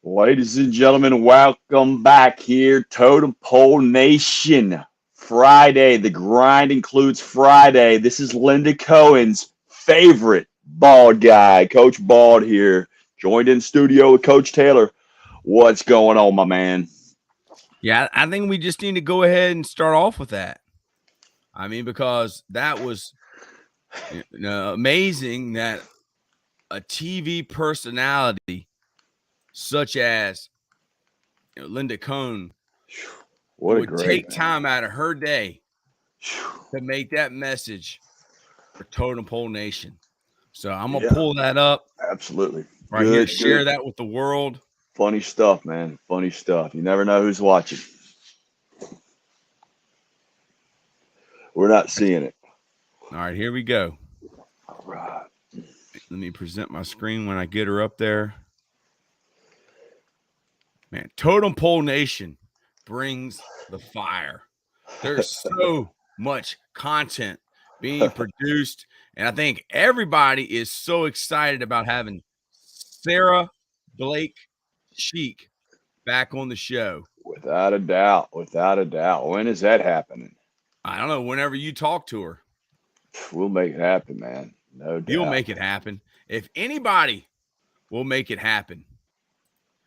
Ladies and gentlemen, welcome back here, Totem Pole Nation. Friday, the grind includes Friday. This is Linda Cohen's favorite bald guy, Coach Bald here, joined in studio with Coach Taylor. What's going on, my man? Yeah, I think we just need to go ahead and start off with that. I mean, because that was amazing that a TV personality such as Linda Cohn What a would great take man. time out of her day to make that message for Totem Pole Nation. So I'm going to pull that up Absolutely. right here, share that with the world. Funny stuff, man. Funny stuff. You never know who's watching. We're not seeing it. All right, here we go. All right. Let me present my screen when I get her up there. Man, Totem Pole Nation brings the fire. There's so much content being produced, and I think everybody is so excited about having Sarah Blake Sheik back on the show. Without a doubt. Without a doubt. When is that happening? I don't know. Whenever you talk to her, we'll make it happen, man. No doubt. You'll make it happen. If anybody will make it happen,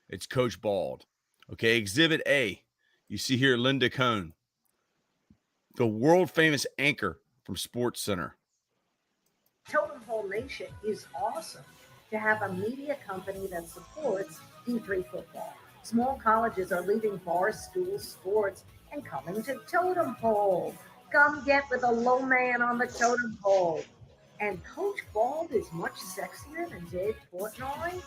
it's Coach Bald. Okay, Exhibit A. You see here Linda Cohn, the world-famous anchor from Sports Center. Totem Pole Nation is awesome to have a media company that supports D3 football. Small colleges are leaving bars, schools, sports, and coming to Totem Pole. Come get with a low man on the Totem Pole. And Coach Bald is much sexier than Dave Portnoy.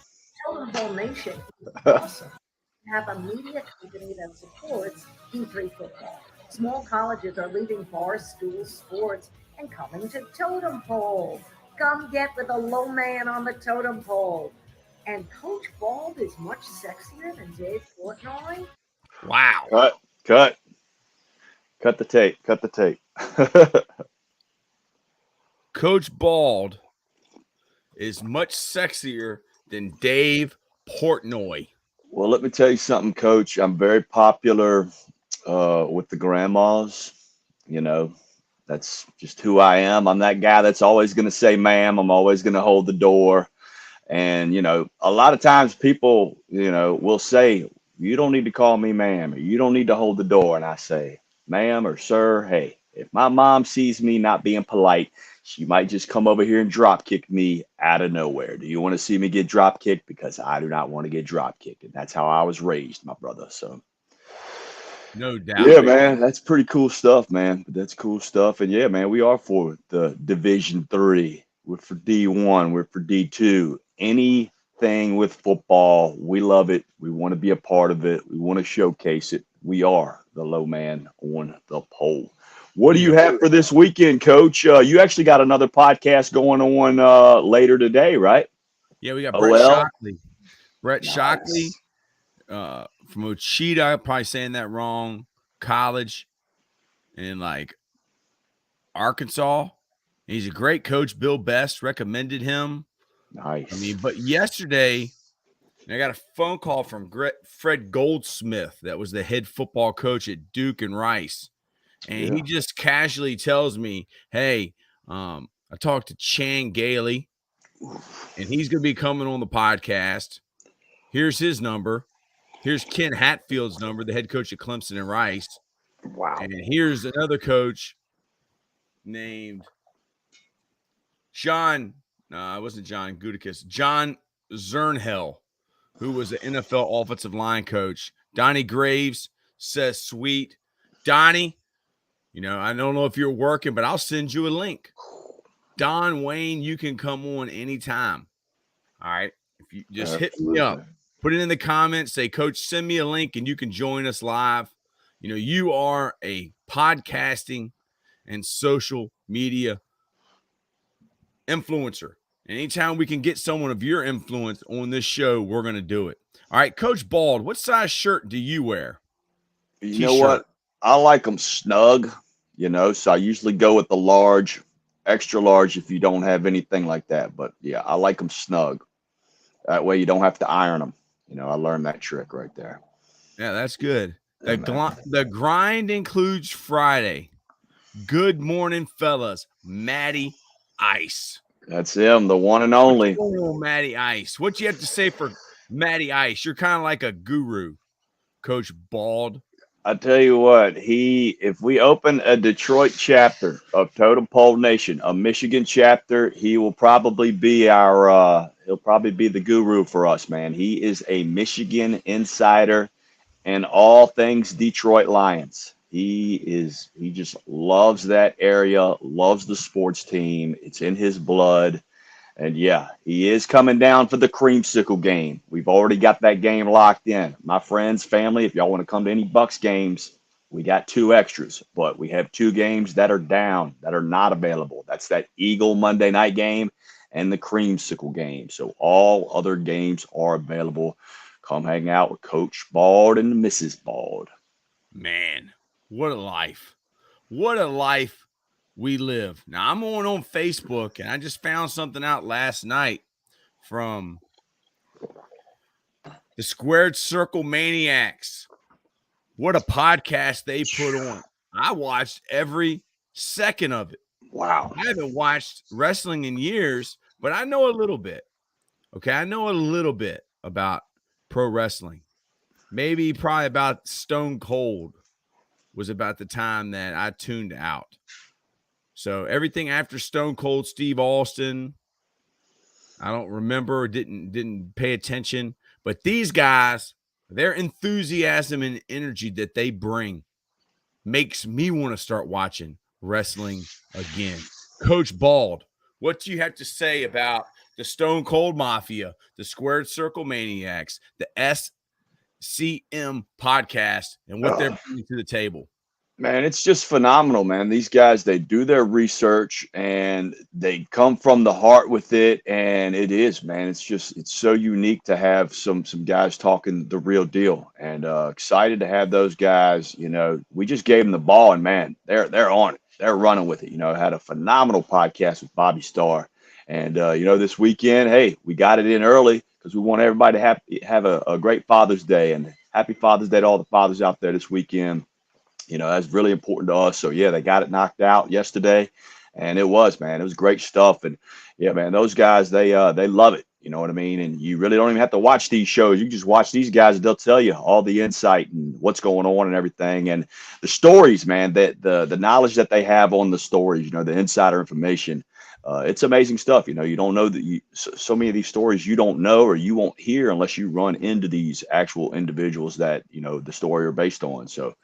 Totem Pole Nation is awesome to have a media company that supports D3 football. Small colleges are leaving bars, schools, sports, and coming to Totem Pole. Come get with a low man on the Totem Pole. And Coach Bald is much sexier than Dave Portnoy. Wow. Cut the tape. Cut the tape. Coach Bald is much sexier than Dave Portnoy. Well, let me tell you something, Coach. I'm very popular with the grandmas. You know, that's just who I am. I'm that guy that's always going to say, ma'am. I'm always going to hold the door. And, you know, a lot of times people, will say, you don't need to call me ma'am, or you don't need to hold the door. And I say, ma'am or sir, hey, if my mom sees me not being polite, she might just come over here and drop kick me out of nowhere. Do you want to see me get drop kicked? Because I do not want to get drop kicked. And that's how I was raised, my brother. So no doubt. Yeah, man, that's pretty cool stuff, man. That's cool stuff. And yeah, man, we are for the Division 3. We're for D1. We're for D2. Anything with football, we love it. We want to be a part of it. We want to showcase it. We are the low man on the pole. What do you have for this weekend, Coach? You actually got another podcast going on later today, right? Yeah, we got Brett Shockley. Brett Shockley from Ochita, I'm probably saying that wrong, college in Arkansas. He's a great coach. Bill Best recommended him. Nice. I mean, but yesterday, I got a phone call from Fred Goldsmith, that was the head football coach at Duke and Rice. And he just casually tells me, hey, I talked to Chan Gailey, and he's going to be coming on the podcast. Here's his number. Here's Ken Hatfield's number, the head coach at Clemson and Rice. Wow. And here's another coach named John Zernhell, who was the NFL offensive line coach. Donnie Graves says, sweet. Donnie, I don't know if you're working, but I'll send you a link. Don Wayne, you can come on anytime. All right. If you just hit me up, put it in the comments, say, Coach, send me a link and you can join us live. You are a podcasting and social media influencer. Anytime we can get someone of your influence on this show, we're going to do it. All right, Coach Bald, what size shirt do you wear? You know what? I like them snug, so I usually go with the large, extra large if you don't have anything like that. But yeah, I like them snug. That way you don't have to iron them. I learned that trick right there. Yeah, that's good. Yeah, man. The grind includes Friday. Good morning, fellas. Matty Ice. That's him, the one and What's only. going on, Matty Ice? What you have to say for Matty Ice? You're kind of like a guru, Coach Bald. I tell you what, if we open a Detroit chapter of Totem Pole Nation, a Michigan chapter, he will probably be he'll probably be the guru for us, man. He is a Michigan insider and all things Detroit Lions. He just loves that area, loves the sports team. It's in his blood. And yeah, he is coming down for the creamsicle game. We've already got that game locked in. My friends, family, if y'all want to come to any Bucks games, we got 2 extras, but we have 2 games that are down, that are not available. That's that Eagle Monday night game and the creamsicle game. So all other games are available. Come hang out with Coach Bald and Mrs. Bald. Man, what a life. What a life we live. Now, I'm on Facebook, and I just found something out last night from the Squared Circle Maniacs. What a podcast they put on. I watched every second of it. Wow. I haven't watched wrestling in years, but I know a little bit. Okay, I know a little bit about pro wrestling. Maybe probably about Stone Cold was about the time that I tuned out. So everything after Stone Cold Steve Austin, I don't remember, didn't pay attention. But these guys, their enthusiasm and energy that they bring makes me want to start watching wrestling again. Coach Bald, what do you have to say about the Stone Cold Mafia, the Squared Circle Maniacs, the SCM podcast, and what they're bringing to the table? Man, it's just phenomenal, man. These guys, they do their research and they come from the heart with it. And it is, man, it's so unique to have some guys talking the real deal, and excited to have those guys. We just gave them the ball, and man, they're on it. They're running with it. Had a phenomenal podcast with Bobby Starr. And, this weekend, hey, we got it in early because we want everybody to have a great Father's Day, and happy Father's Day to all the fathers out there this weekend. That's really important to us. So yeah, they got it knocked out yesterday, and it was great stuff. And yeah, man, those guys, they love it. You know what I mean? And you really don't even have to watch these shows. You can just watch these guys, and they'll tell you all the insight and what's going on and everything. And the stories, man, that the knowledge that they have on the stories, the insider information, it's amazing stuff. You don't know that so many of these stories you don't know or you won't hear unless you run into these actual individuals that, the story are based on. So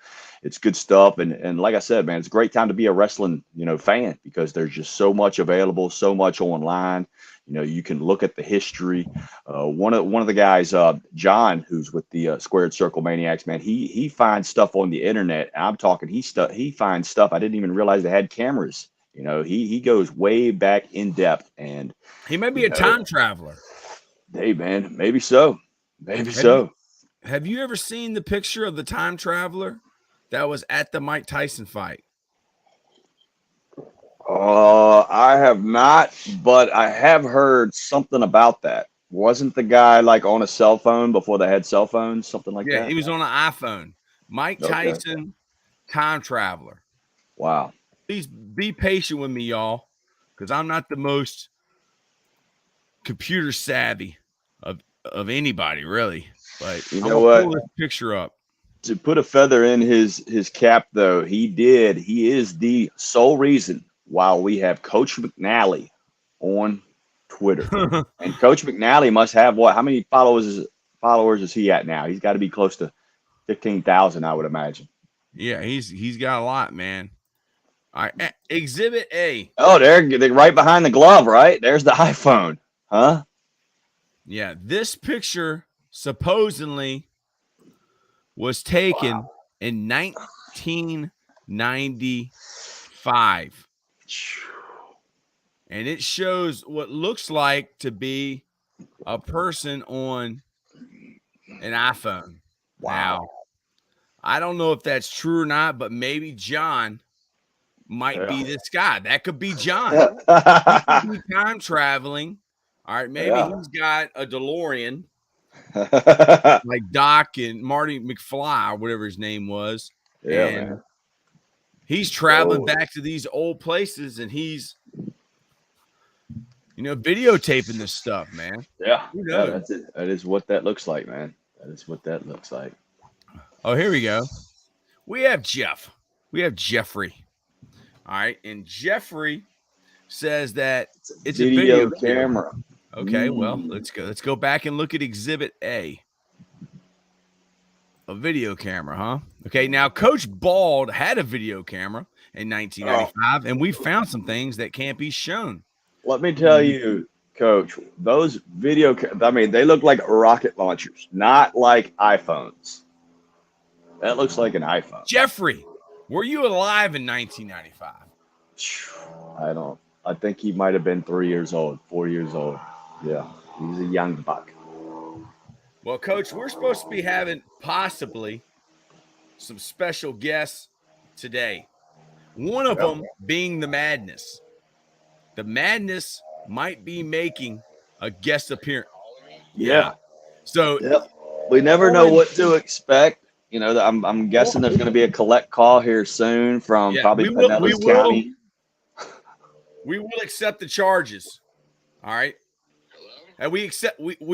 it's good stuff. And like I said, man, it's a great time to be a wrestling, fan, because there's just so much available, so much online. You can look at the history. One of the guys, John, who's with the Squared Circle Maniacs, man, he finds stuff on the internet. I'm talking, he finds stuff I didn't even realize they had cameras. He goes way back in depth, and he may be a time traveler. Hey, man, maybe so. Maybe so. Have you ever seen the picture of the time traveler that was at the Mike Tyson fight? I have not, but I have heard something about that. Wasn't the guy like on a cell phone before they had cell phones, something like that? Yeah, he was on an iPhone. Mike Tyson, time traveler. Wow. Please be patient with me, y'all, because I'm not the most computer savvy of anybody, really. But you know what? Pull this picture up. To put a feather in his cap, though, he is the sole reason why we have Coach McNally on Twitter. And Coach McNally must have what? How many followers is he at now? He's got to be close to 15,000, I would imagine. Yeah, he's got a lot, man. All right, Exhibit A. Oh, they're right behind the glove, right? There's the iPhone, huh? Yeah, this picture supposedly was taken in 1995. And it shows what looks like to be a person on an iPhone. Wow. Now, I don't know if that's true or not, but maybe John might be this guy. That could be John. He could be time traveling. All right, maybe he's got a DeLorean like Doc and Marty McFly, or whatever his name was. Yeah, and man. he's traveling Oh. back to these old places, and he's, videotaping this stuff, man. Yeah, Who yeah, knows? that's it. That is what that looks like, man. That is what that looks like. Oh, here we go. We have Jeff. We have Jeffrey. All right, and Jeffrey says that it's a video camera. Okay, well, let's go. Let's go back and look at Exhibit A. A video camera, huh? Okay, now Coach Bald had a video camera in 1995, and we found some things that can't be shown. Let me tell you, Coach, those I mean, they look like rocket launchers, not like iPhones. That looks like an iPhone. Jeffrey, were you alive in 1995? I think he might have been 3 years old, 4 years old. Yeah, he was a young buck. Well, Coach, we're supposed to be having possibly some special guests today. One of them being the Madness. The Madness might be making a guest appearance. Yeah. So we never know what to expect. I'm guessing there's going to be a collect call here soon from probably Pinellas County. We will accept the charges. All right. And we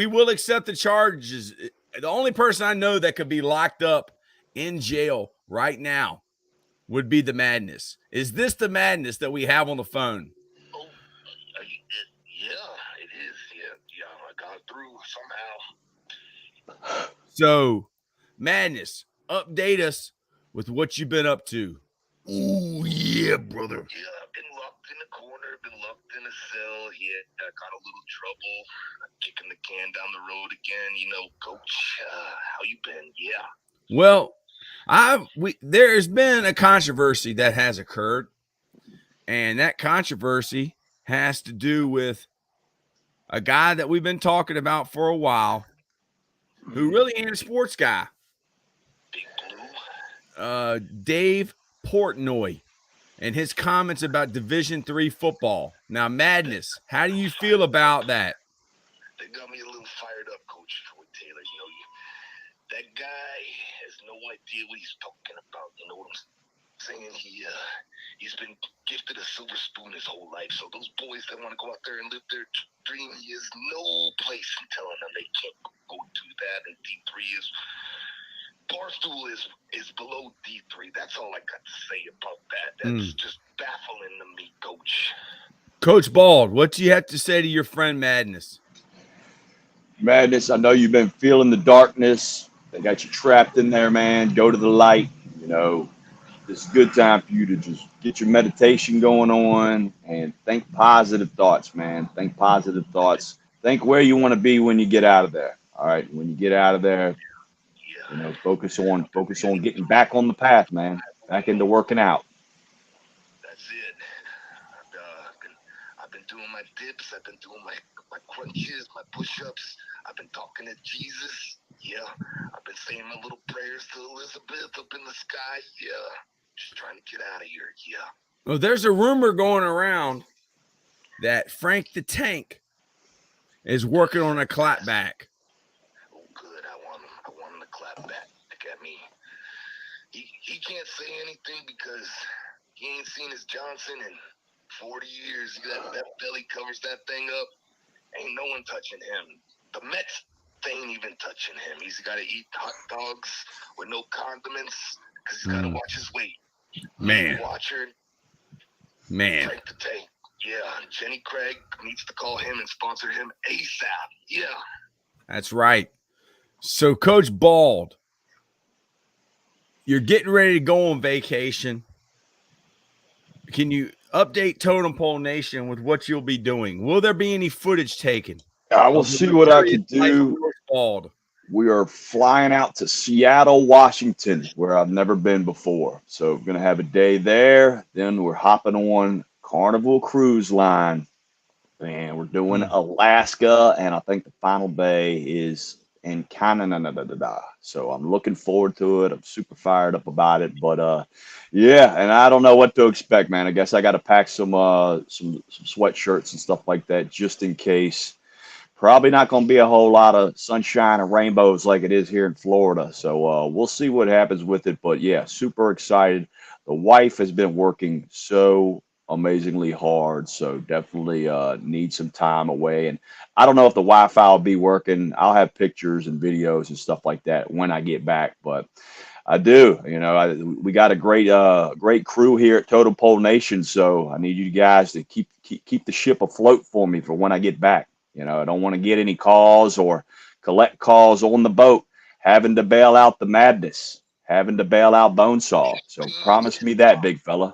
will accept the charges. The only person I know that could be locked up in jail right now would be the Madness. Is this the Madness that we have on the phone? Oh, yeah, it is. Yeah, I got through somehow. So, Madness, update us with what you've been up to. Oh, yeah, brother. Yeah, I've been locked in a corner, been locked in a cell. Yeah, I got a little trouble. Kicking the can down the road again. Coach, how you been? Yeah. Well, there's been a controversy that has occurred, and that controversy has to do with a guy that we've been talking about for a while, who really ain't a sports guy. Big Blue. Dave Portnoy, and his comments about Division III football. Now, Madness, how do you feel about that? They got me a little fired up, Coach Troy Taylor. That guy has no idea what he's talking about. You know what I'm saying? He's been gifted a silver spoon his whole life. So those boys that want to go out there and live their dream, he has no place in telling them they can't go do that. And D3 is Barstool is below D3. That's all I got to say about that. That's just baffling to me, Coach. Coach Bald, what do you have to say to your friend Madness? Madness, I know you've been feeling the darkness. They got you trapped in there, man. Go to the light. This is a good time for you to just get your meditation going on and think positive thoughts, man. Think positive thoughts. Think where you want to be when you get out of there. All right. When you get out of there, focus on getting back on the path, man. Back into working out. That's it. I've been doing my dips. I've been doing my crunches, my push-ups. I've been talking to Jesus. Yeah. I've been saying my little prayers to Elizabeth up in the sky. Yeah. Just trying to get out of here. Yeah. Well, there's a rumor going around that Frank the Tank is working on a clapback. Oh, good. I want him to clap back at me. He can't say anything because he ain't seen his Johnson in 40 years. That belly covers that thing up. Ain't no one touching him. The Mets, they ain't even touching him. He's got to eat hot dogs with no condiments because he's got to watch his weight. Man. Watcher. Man. Frank the Tank. Yeah. Jenny Craig needs to call him and sponsor him ASAP. Yeah. That's right. So, Coach Bald, you're getting ready to go on vacation. Can you update Totem Pole Nation with what you'll be doing? Will there be any footage taken? I will see what I can do. We are flying out to Seattle, Washington, where I've never been before. So we're going to have a day there. Then we're hopping on Carnival Cruise Line. And we're doing Alaska. And I think the final day is in Canada. So I'm looking forward to it. I'm super fired up about it. But yeah, and I don't know what to expect, man. I guess I got to pack some sweatshirts and stuff like that just in case. probably not going to be a whole lot of sunshine and rainbows like it is here in Florida. So we'll see what happens with it. But yeah, super excited. The wife has been working so amazingly hard, so definitely need some time away. And I don't know if the Wi-Fi will be working. I'll have pictures and videos and stuff like that when I get back, but I do. We got a great crew here at Totem Pole Nation, so I need you guys to keep the ship afloat for me for when I get back. I don't want to get any calls or collect calls on the boat, having to bail out the madness, having to bail out Bonesaw. So promise me that, big fella.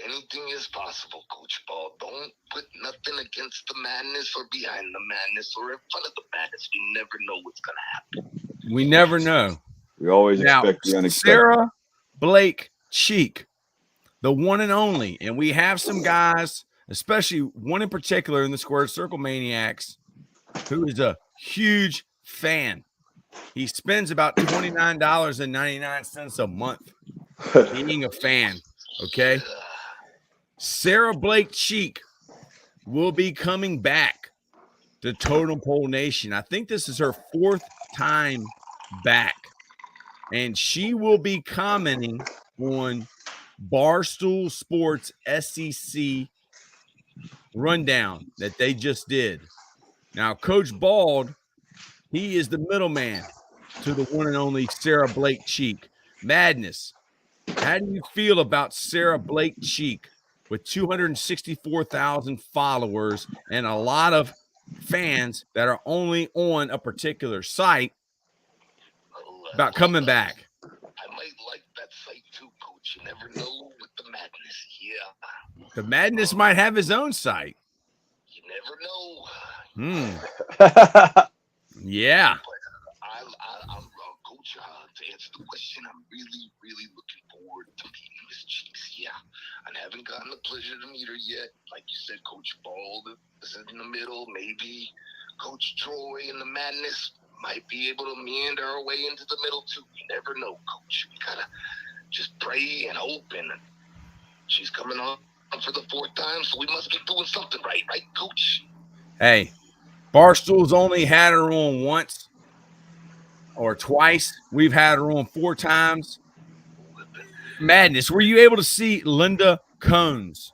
Anything is possible, Coach Ball. Don't put nothing against the madness or behind the madness or in front of the madness. We never know what's going to happen. We never know. We always expect the unexpected. Sarah Blake Cheek, the one and only. And we have some guys, especially one in particular in the Squared Circle Maniacs, who is a huge fan. He spends about $29.99 a month being a fan. Okay. Sarah Blake Cheek will be coming back to Totem Pole Nation. I think this is her 4th time back. And she will be commenting on Barstool Sports SEC rundown that they just did. Now, Coach Bald, he is the middleman to the one and only Sarah Blake Cheek. Madness, how do you feel about Sarah Blake Cheek with 264,000 followers and a lot of fans that are only on a particular site about coming back? I might like that site too, Coach. You never know with the madness. Yeah. The madness might have his own site. You never know. Yeah. I'm Coach. To answer the question, I'm really, really looking forward to meeting Miss Cheeks. Yeah. I haven't gotten the pleasure to meet her yet. Like you said, Coach Bald is in the middle. Maybe Coach Troy in the madness might be able to meander our way into the middle too. You never know, Coach. We gotta just pray and hope. And she's coming on for the 4th time, so we must be doing something right, Coach? Hey, Barstool's only had her on once or twice. We've had her on 4 times. Madness, were you able to see Linda Cohn's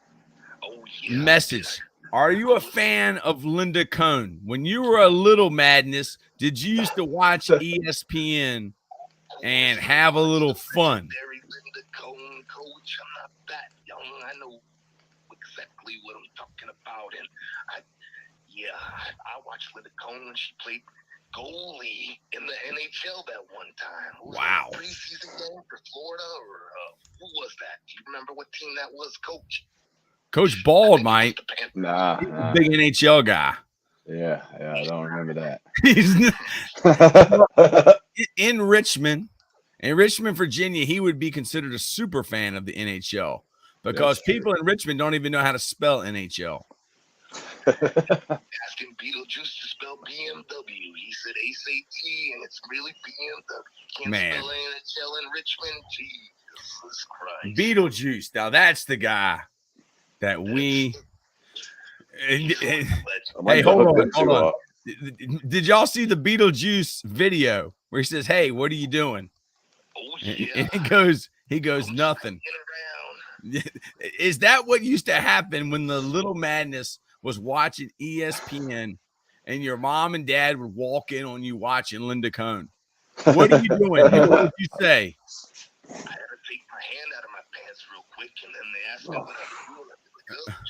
message? Are you a fan of Linda Cohn? When you were a little Madness, did you used to watch ESPN and have a little fun? Very Linda Cohn, Coach. I'm not that young. I know exactly what I'm talking about. And I watched Linda Cohn when she played goalie in the NHL that one time. Wow. Preseason game for Florida, or who was that? Do you remember what team that was, Coach? Coach Bald might. Nah. Big NHL guy. Yeah, I don't remember that. He's in Richmond, Virginia. He would be considered a super fan of the NHL because people in Richmond don't even know how to spell NHL. Asking Beetlejuice to spell BMW. He said SAT, and it's really BMW. Can't spell NHL in Richmond. Jesus Christ. Beetlejuice. Now that's the guy that we. Hey, hold on. Did y'all see the Beetlejuice video where he says, "Hey, what are you doing?" Oh yeah. And he goes, nothing. Is that what used to happen when the Little Madness was watching ESPN and your mom and dad would walk in on you watching Linda Cohn? What are you doing? What did you say? I had to take my hand out of my pants real quick, and then they asked me what I was doing.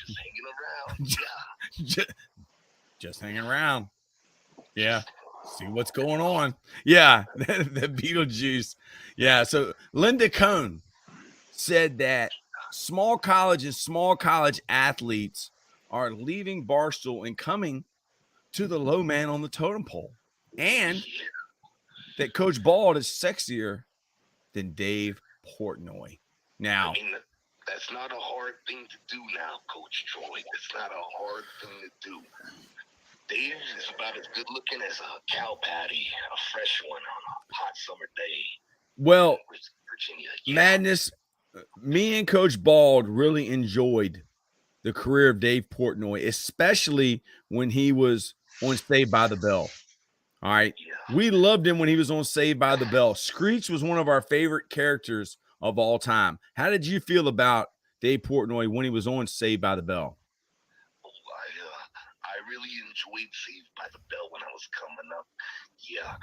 Just hanging around. Yeah. Just hanging around. Yeah. See what's going on. Yeah. The Beetlejuice. Yeah. So Linda Cohn said that small college and small college athletes are leaving Barstool and coming to the low man on the totem pole. And that Coach Bald is sexier than Dave Portnoy. Now, I mean, that's not a hard thing to do now, Coach Troy. It's not a hard thing to do. Dave is about as good looking as a cow patty, a fresh one on a hot summer day. Well, Virginia. Madness, me and Coach Bald really enjoyed the career of Dave Portnoy, especially when he was on Saved by the Bell. All right. Yeah. We loved him when he was on Saved by the Bell. Screech was one of our favorite characters of all time. How did you feel about Dave Portnoy when he was on Saved by the Bell? I really enjoyed Saved by the Bell when I was coming up. Yeah.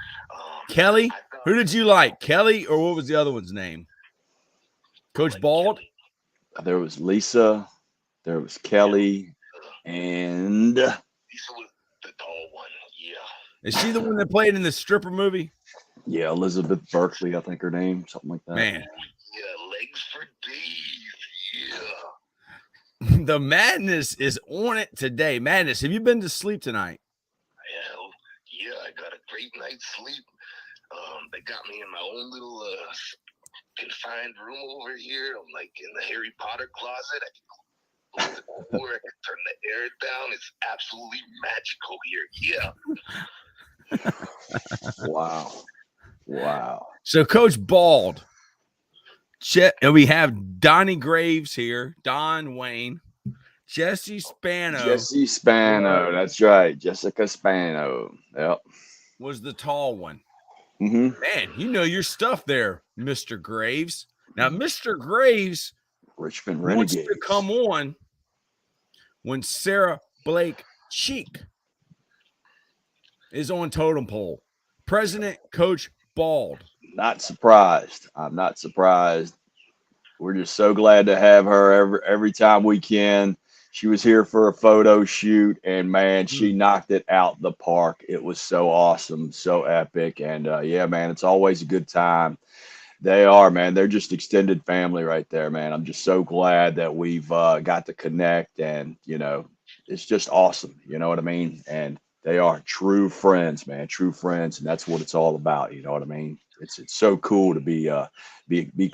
Kelly? Who did you like? Kelly, or what was the other one's name? Coach Bald? Kelly. There was Lisa, there was Kelly, and Lisa was the tall one. Yeah. Is she the one that played in the stripper movie? yeah, Elizabeth Berkley, I think her name, something like that. Man, Yeah, legs for days. Yeah. the madness is on it today. Madness, have you been to sleep tonight? Hell, yeah, I got a great night's sleep. They got me in my own little confined room over here. I'm like in the Harry Potter closet. I can close the door. I can turn the air down. It's absolutely magical here. Yeah. Wow. Wow. So Coach Bald, we have Donnie Graves here, Don Wayne, Jesse Spano. Jesse Spano. That's right. Jessica Spano. Yep. Was the tall one. Mm-hmm. Man, you know your stuff there, Mr. Graves. Now, Mr. Graves Richmond wants Renegades. to come on when Sarah Blake Cheek is on Totem Pole. President Coach Bald. Not surprised. I'm not surprised. We're just so glad to have her every time we can. She was here for a photo shoot, and man, she knocked it out the park. It was so awesome, so epic, and yeah, man, it's always a good time. They are, man. They're just extended family right there, man. I'm just so glad that we've got to connect, and you know, it's just awesome. You know what I mean? And they are true friends, man. True friends, and that's what it's all about. You know what I mean? It's so cool to be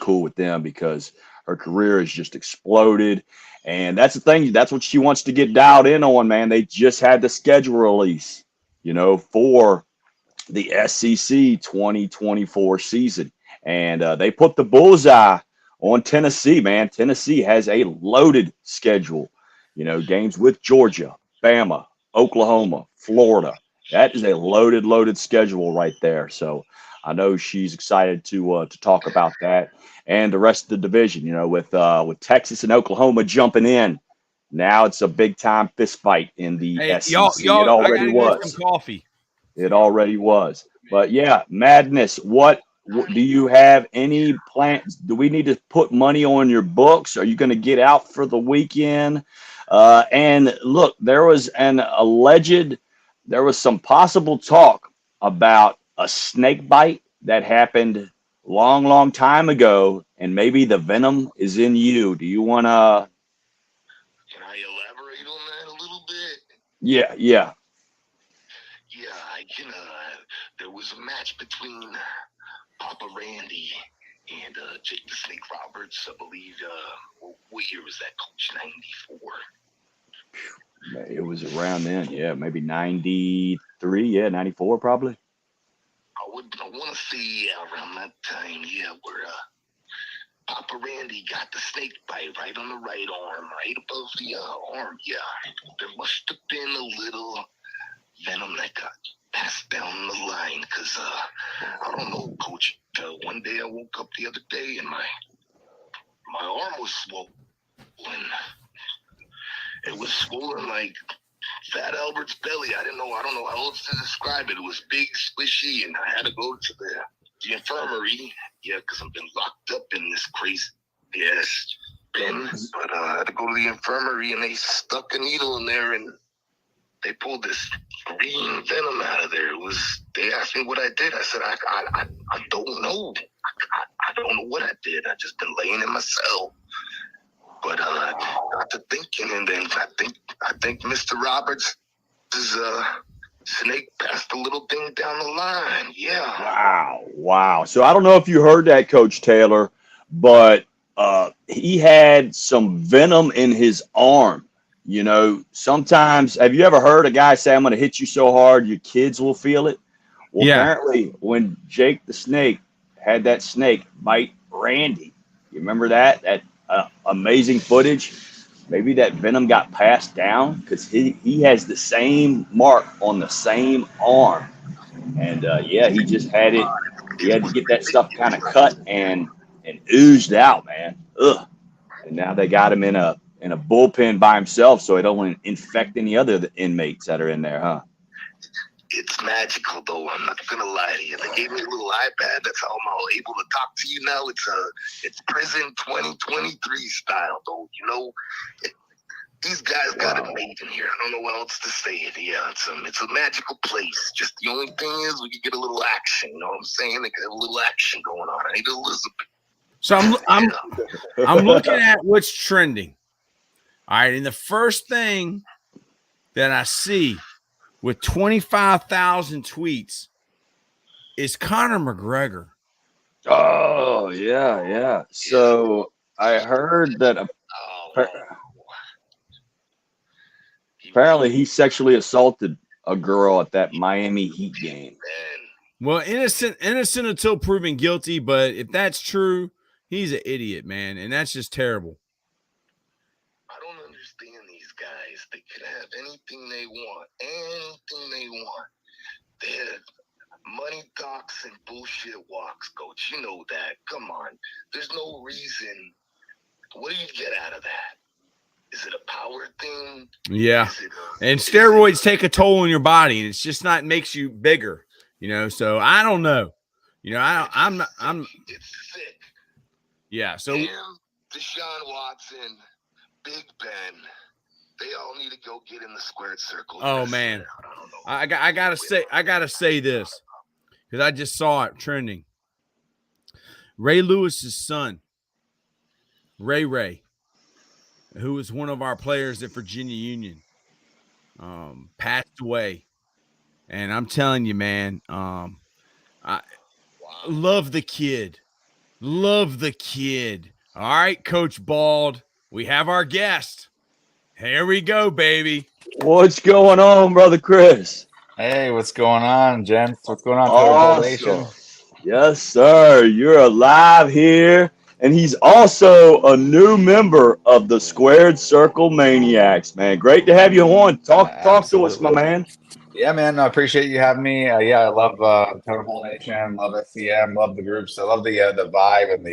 cool with them because her career has just exploded. And that's the thing. That's what she wants to get dialed in on, man. They just had the schedule release, you know, for the SEC 2024 season. And they put the bullseye on Tennessee, man. Tennessee has a loaded schedule, you know, games with Georgia, Bama, Oklahoma, Florida. That is a loaded schedule right there. So I know she's excited to talk about that and the rest of the division. You know, with Texas and Oklahoma jumping in, now it's a big time fist fight in the SEC. Y'all, it already I gotta was. get some coffee. It already was. But yeah, Madness. What do you have any plans? Do we need to put money on your books? Are you going to get out for the weekend? And look, there was some possible talk about a snake bite that happened long time ago, and maybe the venom is in you. Do you want to? Can I elaborate on that a little bit? Yeah. Yeah, I can. There was a match between Papa Randy and Jake the Snake Roberts. I believe. What year was that, Coach? 94. It was around then. Yeah, maybe 93. Yeah, 94 probably. I want to say around that time, yeah, where Papa Randy got the snake bite right on the right arm, right above the arm. Yeah, there must have been a little venom that got passed down the line because I don't know, Coach. One day I woke up the other day and my arm was swollen. It was swollen like Fat Albert's belly. I don't know how else to describe it. It was big, squishy, and I had to go to the infirmary. Yeah, because I've been locked up in this crazy bin. But I had to go to the infirmary, and they stuck a needle in there, and they pulled this green venom out of there. They asked me what I did. I said, I don't know. I don't know what I did. I just been laying in my cell. But got to thinking, and then I think Mr. Roberts' snake passed a little thing down the line. Yeah. Wow. So I don't know if you heard that, Coach Taylor, but he had some venom in his arm. You know, sometimes, have you ever heard a guy say, I'm going to hit you so hard your kids will feel it? Well, Yeah. Apparently when Jake the Snake had that snake bite Randy, you remember that amazing footage? maybe that venom got passed down because he has the same mark on the same arm. And yeah, he just had it. He had to get that stuff kind of cut and oozed out, man. Ugh. And now they got him in a bullpen by himself, so it don't infect any other inmates that are in there, huh? It's magical, though. I'm not gonna lie to you. They gave me a little iPad. That's how I'm all able to talk to you now. It's prison 2023 style, though. You know, these guys got it made in here. I don't know what else to say. Yeah, it's a magical place. Just the only thing is we could get a little action. You know what I'm saying? They could have a little action going on. I need Elizabeth. So I'm looking at what's trending. All right, and the first thing that I see with 25,000 tweets is Conor McGregor. Oh, yeah. So I heard that apparently he sexually assaulted a girl at that Miami Heat game. Well, innocent until proven guilty, but if that's true, he's an idiot, man, and that's just terrible. I don't understand these guys. They can have anything they want. Anything they want. They're money talks and bullshit walks, coach. You know that. Come on. There's no reason. What do you get out of that? Is it a power thing? Yeah. And steroids take a toll on your body, and it's just not makes you bigger, you know. So I don't know. You know, I'm it's sick. Yeah. So him, Deshaun Watson, Big Ben, they all need to go get in the squared circle. Oh man. I gotta say this, because I just saw it trending. Ray Lewis's son, Ray, who was one of our players at Virginia Union, passed away. And I'm telling you, man, I love the kid. Love the kid. All right, Coach Bald, we have our guest. Here we go, baby. What's going on, brother Chris? Hey, what's going on, gents? What's going on, Totem Pole Nation? Yes, sir. You're alive here. And he's also a new member of the Squared Circle Maniacs, man. Great to have you on. Talk to us, my man. Yeah, man. I appreciate you having me. Yeah, I love Totem Pole Nation, love SCM, love the groups. I love the vibe and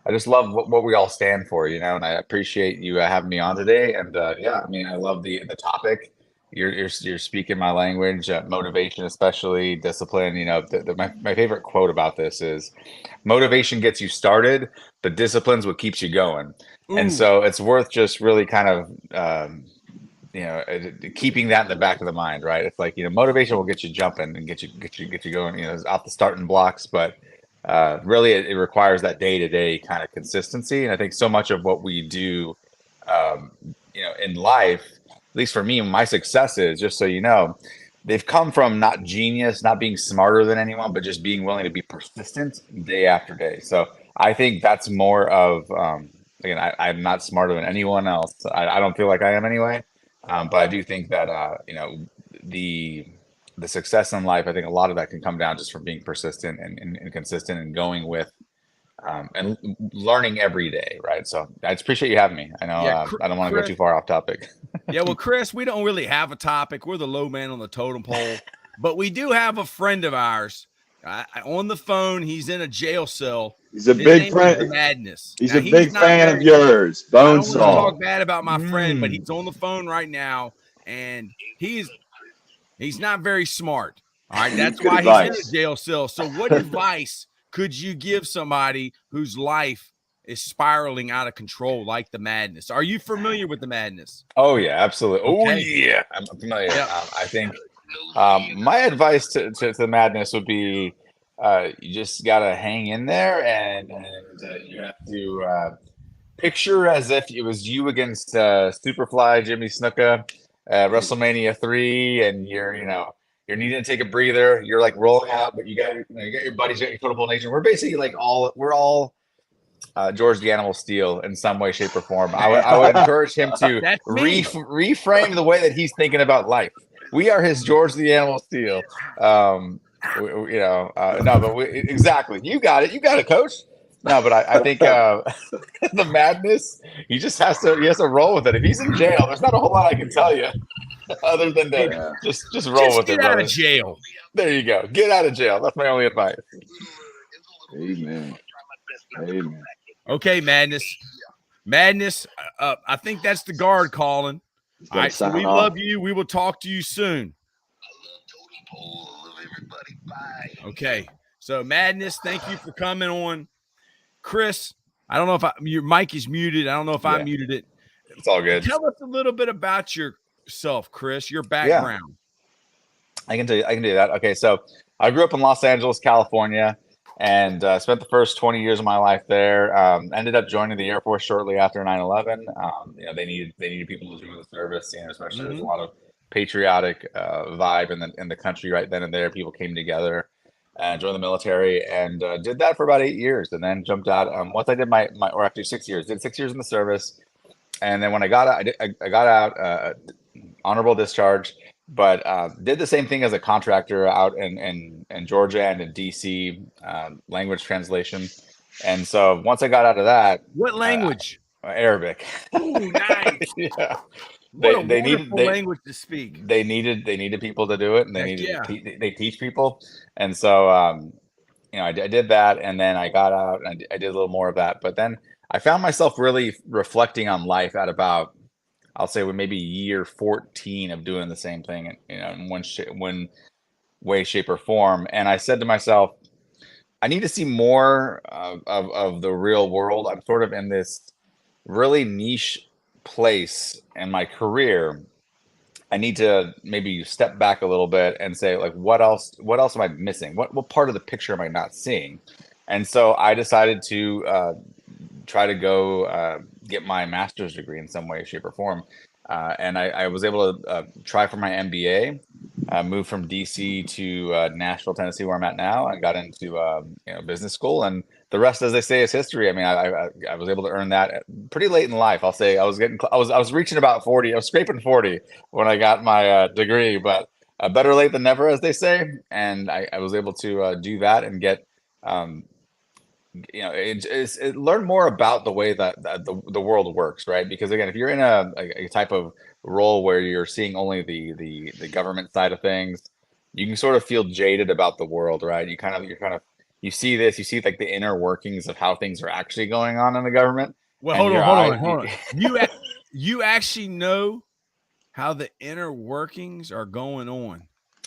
I just love what we all stand for, you know. And I appreciate you having me on today. And yeah, I mean, I love the topic. You're speaking my language, motivation, especially discipline. You know, my favorite quote about this is, motivation gets you started, but discipline's what keeps you going. Ooh. And so it's worth just really kind of, you know, keeping that in the back of the mind, right? It's like, you know, motivation will get you jumping and get you going, you know, out the starting blocks, but really it requires that day-to-day kind of consistency. And I think so much of what we do, you know, in life, at least for me, my successes, just so you know, they've come from not genius, not being smarter than anyone, but just being willing to be persistent day after day. So I think that's more of, again, I'm not smarter than anyone else. I don't feel like I am anyway. But I do think that, you know, the success in life, I think a lot of that can come down just from being persistent and consistent and going with, and learning every day, right? So I just appreciate you having me. I know I don't want to go too far off topic. Yeah, well, Chris, we don't really have a topic. We're the low man on the totem pole, but we do have a friend of ours on the phone. He's in a jail cell. He's a big friend. Madness. He's a big fan of yours. Bonesaw. I don't want to talk bad about my friend, but he's on the phone right now, and he's not very smart. All right, that's why he's in a jail cell. So, what advice could you give somebody whose life is spiraling out of control like the madness? Are you familiar with the madness? Oh yeah, absolutely. Okay. Oh yeah, I'm familiar. Yep. I think my advice to the madness would be, you just gotta hang in there, and you have to picture as if it was you against Superfly Jimmy Snuka at WrestleMania 3, and you're needing to take a breather. You're like rolling out, but you got your buddies, you got your Totem Pole Nation. We're basically like we're all George the Animal Steel in some way, shape, or form. I would encourage him to reframe the way that he's thinking about life. We are his George the Animal Steel. Exactly. You got it. You got it, Coach. No, but I think the madness, he has to roll with it. If he's in jail, there's not a whole lot I can tell you other than to Yeah. just roll with get it, out brother. of jail. There you go. Get out of jail. That's my only advice. Amen. Amen. Okay, Madness. Madness. I think that's the guard calling. He's All got to right, so sign we off. love you. We will talk to you soon. Totem Pole. I love everybody. Bye. Okay. So Madness, thank you for coming on. Chris, I don't know if your mic is muted. I don't know if I Yeah. muted it. It's all good. Tell us a little bit about yourself, Chris, your Yeah. background. I can do that. Okay, so I grew up in Los Angeles, California, and spent the first 20 years of my life there. Ended up joining the Air Force shortly after 9/11. They needed people to join the service. Especially there's a lot of patriotic vibe in the country right then and there. People came together and joined the military, and did that for about 8 years, and then jumped out. Once I did or actually 6 years, did 6 years in the service, and then when I got out, I got out honorable discharge. But did the same thing as a contractor out in Georgia and in DC, language translation. And so once I got out of that, What language? Arabic. Ooh, nice. Yeah. What a wonderful language to speak. They needed people to do it, and they teach people. And so I did that, and then I got out and I did a little more of that. But then I found myself really reflecting on life at about, I'll say, maybe year 14 of doing the same thing, in one way, shape, or form. And I said to myself, I need to see more of the real world. I'm sort of in this really niche place in my career. I need to maybe step back a little bit and say, like, what else am I missing? What part of the picture am I not seeing? And so I decided to try to go get my master's degree in some way, shape, or form. And I was able to try for my MBA, moved from DC to Nashville, Tennessee, where I'm at now. I got into business school, and the rest, as they say, is history. I mean, I was able to earn that pretty late in life. I'll say I was reaching about 40. I was scraping 40 when I got my degree, but better late than never, as they say. And I was able to do that and get learn more about the way that the world works, right? Because again, if you're in a type of role where you're seeing only the government side of things, you can sort of feel jaded about the world, right? You see like the inner workings of how things are actually going on in the government. Well, hold on. You actually know how the inner workings are going on.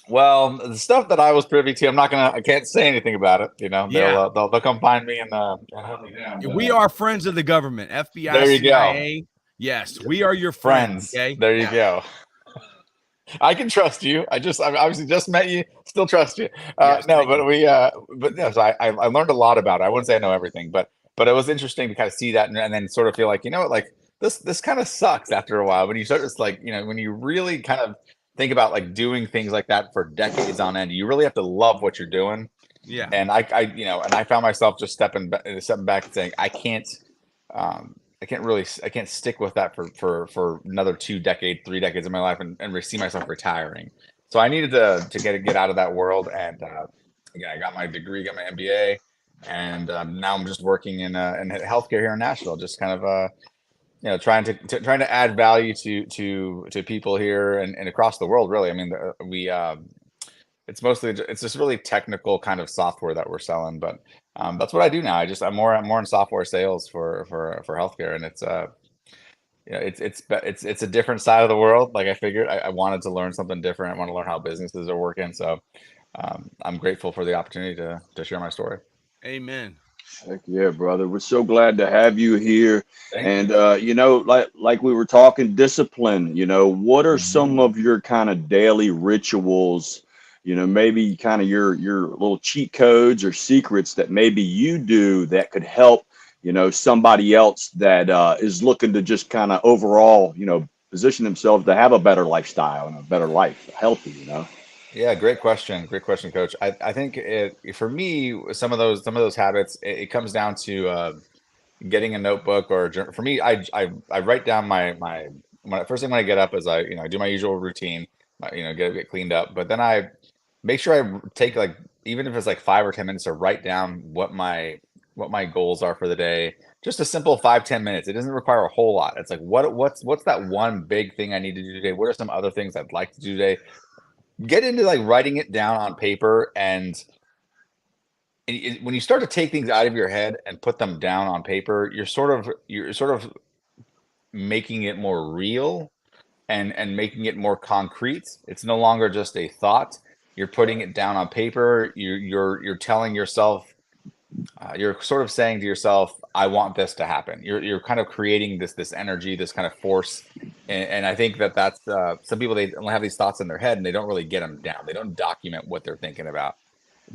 Well, the stuff that I was privy to, I can't say anything about it. They'll come find me and hunt me down. We are friends of the government, FBI, there you CIA. go. Yes, we are your friends. Okay? There you go. I can trust you. I've obviously just met you. Still trust you. Yes, no, but so I learned a lot about it. I wouldn't say I know everything, but it was interesting to kind of see that and then sort of feel like, like this kind of sucks after a while when you start just like, when you really kind of think about like doing things like that for decades on end. You really have to love what you're doing. Yeah. And I found myself just stepping back and saying, I can't stick with that for another 2 decades, 3 decades of my life and see myself retiring. So I needed to get out of that world. And again, I got my degree, got my MBA, and now I'm just working in healthcare here in Nashville, just kind of trying to add value to people here and across the world, really. I mean, it's just really technical kind of software that we're selling, but that's what I do now. I'm more in software sales for healthcare, and it's a different side of the world. Like I figured I wanted to learn something different. I want to learn how businesses are working. So I'm grateful for the opportunity to share my story. Amen. Heck yeah, brother. We're so glad to have you here. Thank you. Like we were talking discipline, what are some of your kind of daily rituals, maybe kind of your little cheat codes or secrets that maybe you do that could help, somebody else that is looking to just kind of overall, position themselves to have a better lifestyle and a better life, healthy, Yeah, great question, Coach. I think for me, some of those habits, it comes down to getting a notebook or for me, I write down first thing when I get up is I do my usual routine, get cleaned up, but then I make sure I take like, even if it's like 5 or 10 minutes to write down what my my goals are for the day. Just a simple 5-10 minutes. It doesn't require a whole lot. It's like what's that one big thing I need to do today? What are some other things I'd like to do today? Get into like writing it down on paper, and when you start to take things out of your head and put them down on paper, you're sort of making it more real and making it more concrete. It's no longer just a thought. You're putting it down on paper. You're telling yourself, you're sort of saying to yourself, I want this to happen. You're kind of creating this energy, this kind of force. And I think that's some people, they have these thoughts in their head and they don't really get them down. They don't document what they're thinking about.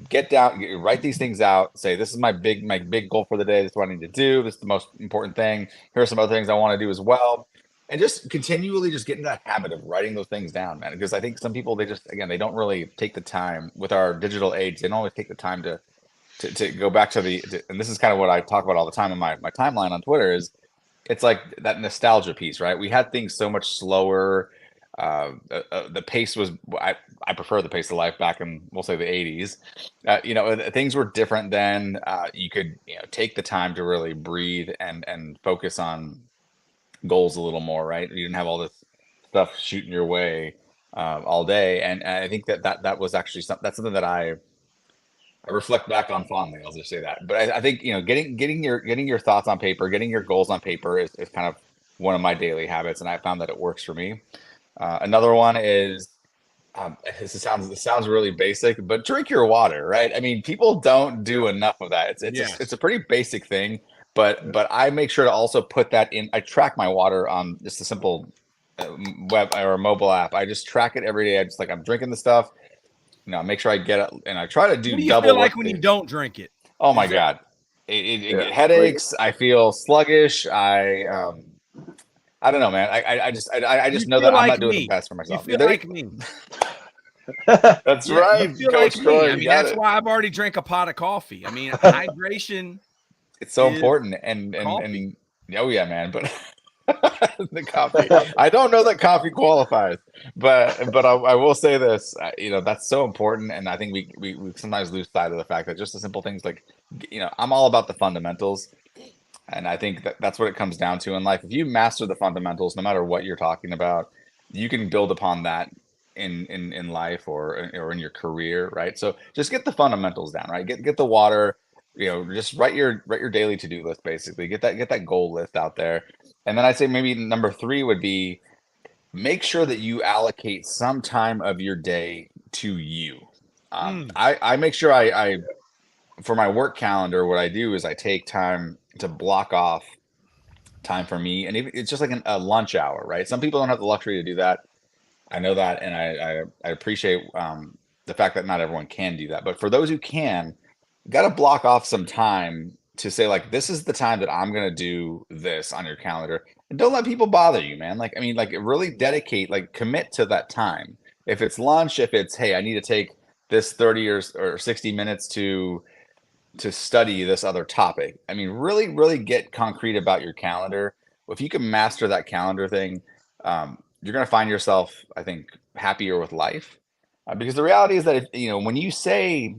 Get down, write these things out, say, this is my big goal for the day. This is what I need to do. This is the most important thing. Here are some other things I want to do as well. And just continually just get in that habit of writing those things down, man. Because I think some people, they just, again, they don't really take the time with our digital age. They don't always take the time to go back to and this is kind of what I talk about all the time in my timeline on Twitter, is it's like that nostalgia piece, right? We had things so much slower. The pace was, I prefer the pace of life back in, we'll say, the 80s. Things were different then. You could take the time to really breathe and focus on goals a little more, right? You didn't have all this stuff shooting your way all day, and I think that was actually something that I reflect back on fondly. I'll just say that. But I think getting your thoughts on paper, getting your goals on paper is kind of one of my daily habits, and I found that it works for me. Another one is, this sounds really basic, but drink your water, right? I mean, people don't do enough of that. It's a pretty basic thing, but I make sure to also put that in. I track my water on just a simple web or mobile app. I just track it every day. I just like, I'm drinking the stuff. Make sure I get it, and I try to do What do you double. feel like when you don't drink it? Oh my God, it headaches. I feel sluggish. I don't know, man. I just know that I'm not doing the best for myself. You feel like me. That's right, Coach Troy. I mean, that's why I've already drank a pot of coffee. I mean, hydration. It's so important, and oh yeah, man. But the coffee, I don't know that coffee qualifies, but I will say this. That's so important, and I think we sometimes lose sight of the fact that just the simple things like, I'm all about the fundamentals. And I think that's what it comes down to in life. If you master the fundamentals, no matter what you're talking about, you can build upon that in life or in your career, right? So just get the fundamentals down, right? Get the water, just write your daily to-do list, basically. Get that goal list out there. And then I'd say maybe number 3 would be, make sure that you allocate some time of your day to you. I make sure I for my work calendar, what I do is I take time to block off time for me, and it's just like a lunch hour, right? Some people don't have the luxury to do that. I know that, and I appreciate the fact that not everyone can do that. But for those who can, you got to block off some time to say, like, this is the time that I'm gonna do this on your calendar, and don't let people bother you, man. Like, I mean, like, really dedicate, like, commit to that time. If it's lunch, if it's, hey, I need to take this 30 or 60 minutes to study this other topic. I mean, really, really get concrete about your calendar. If you can master that calendar thing, you're going to find yourself, I think, happier with life. Because the reality is that when you say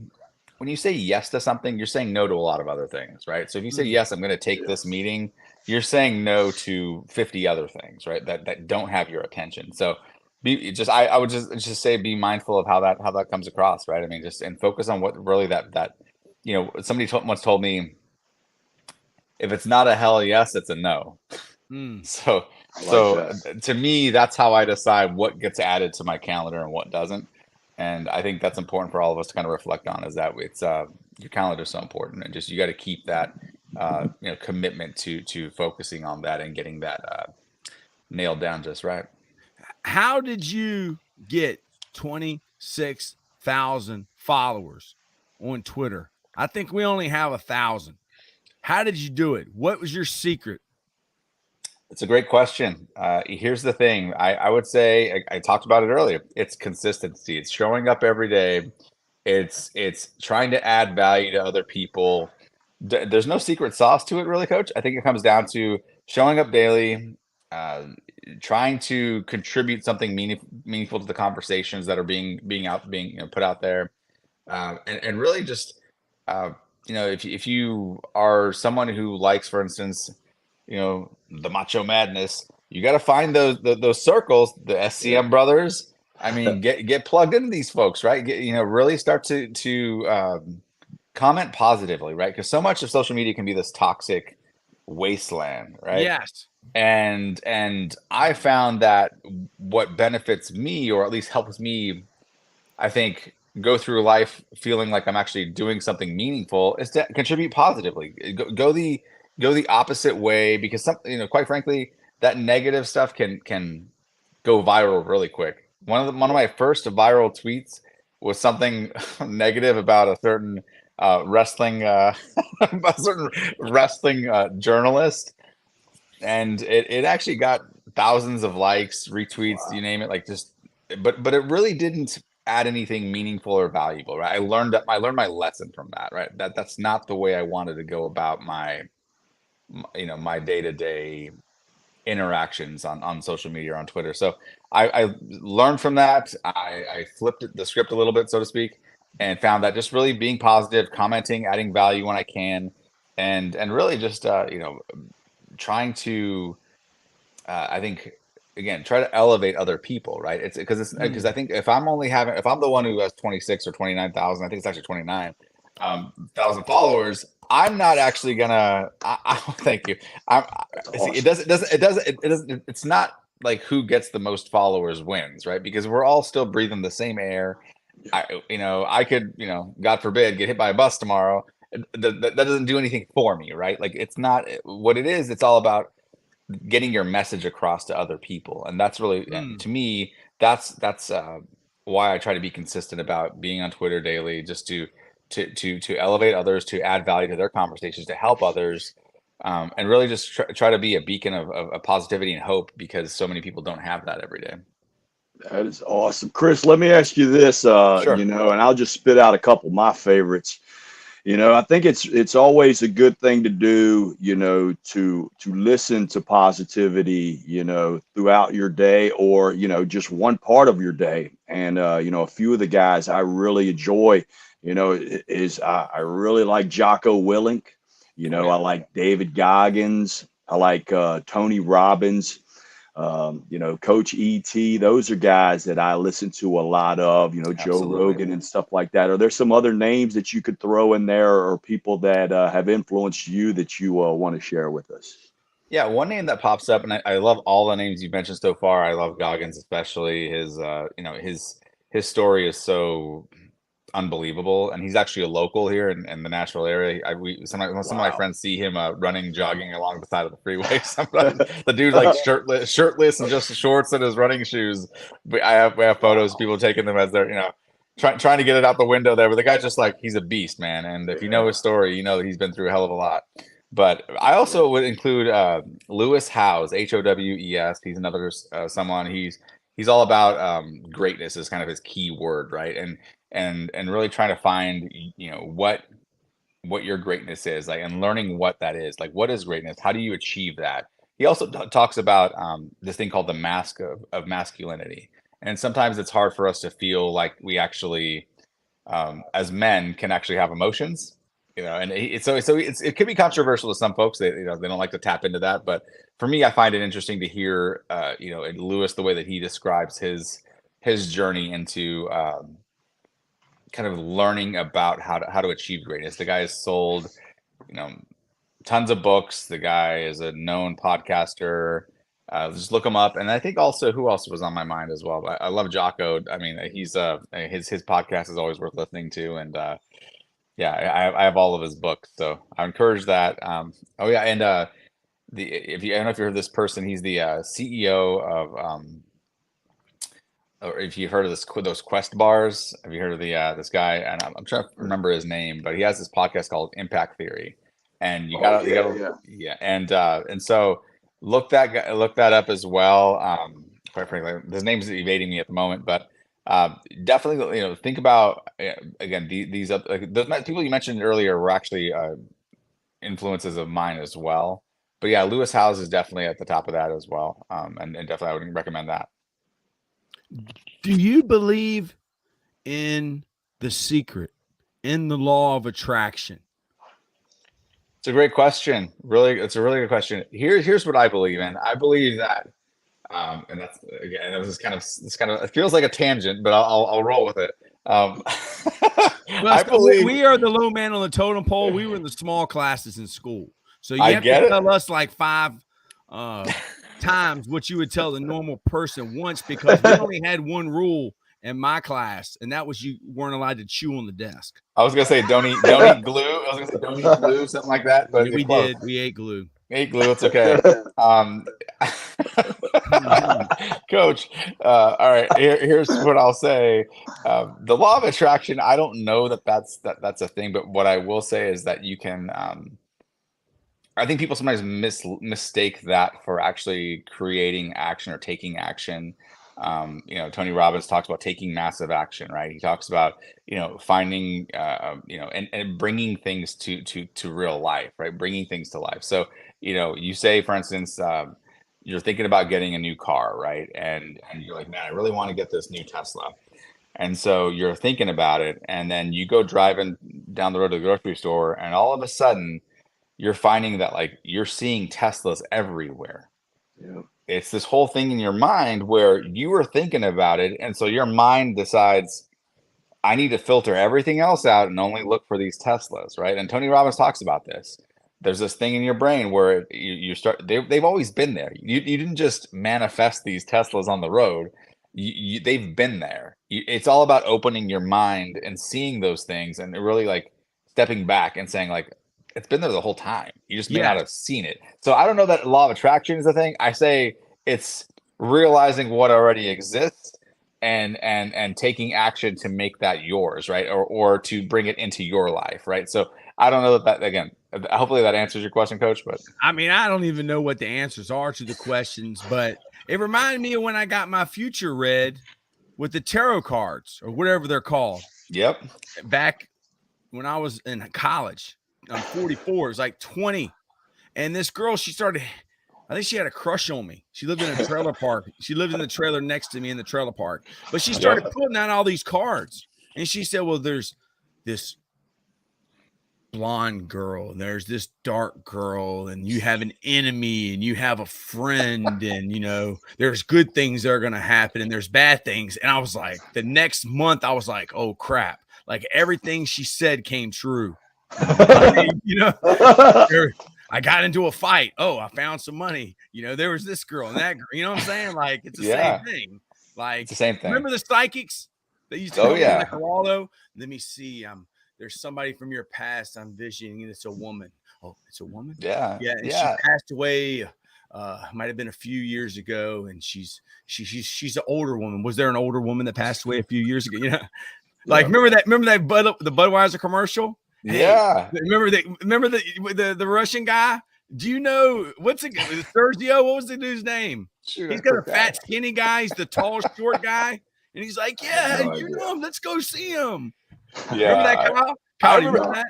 yes to something, you're saying no to a lot of other things, right? So if you say yes, I'm going to take this meeting, you're saying no to 50 other things, right? That don't have your attention. So I would just say, be mindful of how that comes across, right? I mean, and focus on what really that. Somebody once told me, if it's not a hell yes, it's a no. So to me, that's how I decide what gets added to my calendar and what doesn't. And I think that's important for all of us to kind of reflect on, is that it's your calendar is so important, and just you got to keep that commitment to focusing on that and getting that nailed down just right. How did you get 26,000 followers on Twitter? I think we only have 1,000. How did you do it? What was your secret? It's a great question. Here's the thing. I would say, I talked about it earlier. It's consistency. It's showing up every day. It's trying to add value to other people. There's no secret sauce to it, really, Coach. I think it comes down to showing up daily, trying to contribute something meaningful to the conversations that are being put out there, and really just if you are someone who likes, for instance, the Macho Madness, you got to find those circles, the SCM brothers. I mean, get plugged into these folks, right? Really start to comment positively, right? Because so much of social media can be this toxic wasteland, right? Yes. And I found that what benefits me, or at least helps me, I think, go through life feeling like I'm actually doing something meaningful, is to contribute positively. Go the opposite way, because quite frankly, that negative stuff can go viral really quick. One of my first viral tweets was something negative about a certain wrestling a certain wrestling journalist, and it actually got thousands of likes, retweets, you name it, like just, but it really didn't add anything meaningful or valuable, right? I learned my lesson from that, right? That's not the way I wanted to go about my day-to-day interactions on social media or on Twitter. So I learned from that. I flipped the script a little bit, so to speak, and found that just really being positive, commenting, adding value when I can, and really just trying to I think, again, try to elevate other people, right? It's because I think if I'm the one who has 26 or 29,000, I think it's actually 29 thousand followers, I'm not actually gonna. Thank you. See, it's not like who gets the most followers wins, right? Because we're all still breathing the same air. I could, God forbid, get hit by a bus tomorrow. That doesn't do anything for me, right? Like, it's not what it is. It's all about getting your message across to other people, and that's really, to me, that's why I try to be consistent about being on Twitter daily, just to elevate others, to add value to their conversations, to help others, and really just try to be a beacon of positivity and hope, because so many people don't have that every day. That is awesome. Chris, let me ask you this, Sure. and I'll just spit out a couple of my favorites. I think it's always a good thing to do, to listen to positivity, throughout your day, or, just one part of your day. And, a few of the guys I really enjoy, is I really like Jocko Willink. I like David Goggins. I like Tony Robbins. Coach ET, those are guys that I listen to a lot of, Joe Absolutely. Rogan and stuff like that. Are there some other names that you could throw in there, or people that have influenced you that you want to share with us? Yeah, one name that pops up, and I love all the names you've mentioned so far. I love Goggins, especially his story is so unbelievable, and he's actually a local here in the Nashville area. Some of my friends see him running, jogging along the side of the freeway. Sometimes the dude, like, shirtless and just shorts and his running shoes. We have photos of people taking them as they're trying to get it out the window there. But the guy's just like, he's a beast, man. And if you know his story, you know that he's been through a hell of a lot. But I also would include Lewis Howes, Howes. He's another someone. He's all about greatness is kind of his key word, right? And really trying to find what your greatness is, like, and learning what that is. Like, what is greatness? How do you achieve that? He also talks about this thing called the mask of masculinity, and sometimes it's hard for us to feel like we actually, as men, can actually have emotions. And it could be controversial to some folks. They don't like to tap into that, but for me, I find it interesting to hear in Lewis, the way that he describes his journey into kind of learning about how to achieve greatness. The guy has sold tons of books. The guy is a known podcaster. Just look him up. And I think also, who else was on my mind as well? I love Jocko. I mean, he's his podcast is always worth listening to, and yeah, I have all of his books, so I encourage that. Oh yeah, and I don't know if you heard this person, he's the CEO of or if you've heard of those Quest bars. Have you heard of this guy? And I'm trying to remember his name, but he has this podcast called Impact Theory, and you gotta yeah, and so look that up as well. Quite frankly, his name's evading me at the moment, but definitely, think about again these like the people you mentioned earlier were actually influences of mine as well. But yeah, Lewis Howes is definitely at the top of that as well, and definitely I would recommend that. Do you believe in the secret, in the law of attraction? It's a great question. Really, it's a really good question. Here's what I believe in. I believe that, and that's again, this kind of, it feels like a tangent, but I'll roll with it. Well, I believe, we are the low man on the totem pole. We were in the small classes in school, so you I have to get it. tell us like 5 times what you would tell the normal person once, because we only had one rule in my class, and that was you weren't allowed to chew on the desk. I was gonna say don't eat glue. I was gonna say don't eat glue, something like that. But Yeah, we close. did. We ate glue. Ate glue. It's okay. Coach, all right. Here's what I'll say. The law of attraction. I don't know that's a thing, but what I will say is that you can. I think people sometimes mistake that for actually creating action or taking action. Tony Robbins talks about taking massive action, right? He talks about, finding, and bringing things to real life, right? Bringing things to life. So, you say, for instance, you're thinking about getting a new car, right? And you're like, man, I really want to get this new Tesla. And so you're thinking about it, and then you go driving down the road to the grocery store, and all of a sudden, you're finding that like you're seeing Teslas everywhere. Yeah. It's this whole thing in your mind where you were thinking about it, and so your mind decides, I need to filter everything else out and only look for these Teslas, right? And Tony Robbins talks about this. There's this thing in your brain where you start. They've always been there. You didn't just manifest these Teslas on the road. They've been there. It's all about opening your mind and seeing those things, and really like stepping back and saying like, it's been there the whole time. You just may not have seen it. So I don't know that law of attraction is a thing. I say it's realizing what already exists and taking action to make that yours, right? Or to bring it into your life, right? So I don't know that again, hopefully that answers your question, Coach. But I mean, I don't even know what the answers are to the questions, but it reminded me of when I got my future read with the tarot cards or whatever they're called. Yep. Back when I was in college. I'm 44. It's like 20. And this girl, I think she had a crush on me. She lived in a trailer park. She lived in the trailer next to me in the trailer park. But she started putting out all these cards. And she said, well, there's this blonde girl, and there's this dark girl, and you have an enemy, and you have a friend, and, there's good things that are going to happen, and there's bad things. And I was like, the next month, I was like, oh, crap. Like everything she said came true. I got into a fight. Oh, I found some money. There was this girl and that girl. You know what I'm saying? Like it's the same thing. Like it's the same thing. Remember the psychics that used to like Waldo? Let me see. There's somebody from your past I'm visioning, and it's a woman. Oh, it's a woman? Yeah. Yeah. And she passed away. Might have been a few years ago, and she's an older woman. Was there an older woman that passed away a few years ago? Like remember that the Budweiser commercial? Yeah. Hey, remember the Russian guy? Do you know what's it? Sergio? What was the dude's name? He's got a fat, skinny guy. He's the tall, short guy, and he's like, "Yeah, you know him. Let's go see him." Yeah. Remember that, Kyle? Kyle, you remember that?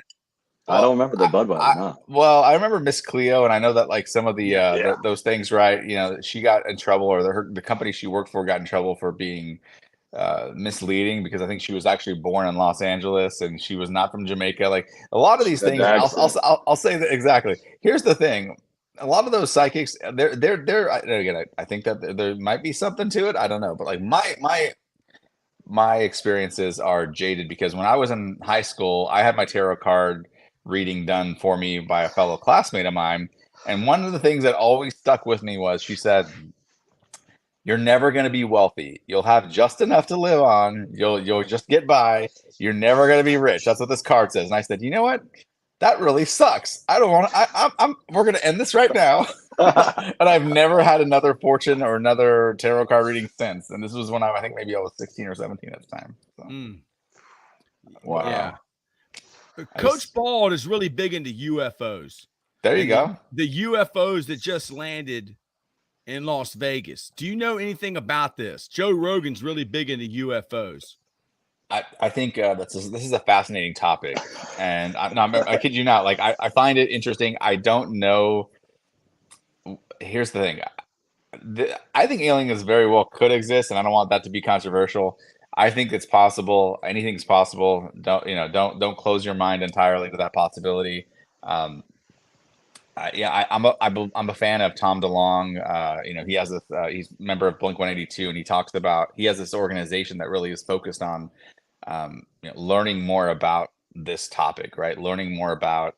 I don't remember the Budweiser. No. Well, I remember Miss Cleo, and I know that like some of the those things, right? She got in trouble, or the company she worked for got in trouble for being misleading, because I think she was actually born in Los Angeles and she was not from Jamaica. Like a lot of these things, I'll say that exactly. Here's the thing: a lot of those psychics, they're again, I think that there might be something to it. I don't know, but like my experiences are jaded, because when I was in high school, I had my tarot card reading done for me by a fellow classmate of mine, and one of the things that always stuck with me was she said, you're never going to be wealthy. You'll have just enough to live on. You'll just get by. You're never going to be rich. That's what this card says. And I said, you know what? That really sucks. I don't want to. We're going to end this right now. And I've never had another fortune or another tarot card reading since. And this was when I think maybe I was 16 or 17 at the time. So. Wow. Yeah. Coach Bald is really big into UFOs. There you go. The UFOs that just landed in Las Vegas. Do you know anything about this? Joe Rogan's really big into UFOs. I think this is a fascinating topic, and I kid you not. Like I find it interesting. I don't know. Here's the thing. I think aliens very well could exist, and I don't want that to be controversial. I think it's possible. Anything's possible. Don't close your mind entirely to that possibility. I'm a fan of Tom DeLonge. He has this. He's a member of Blink-182, and he talks about he has this organization that really is focused on learning more about this topic, right? Learning more about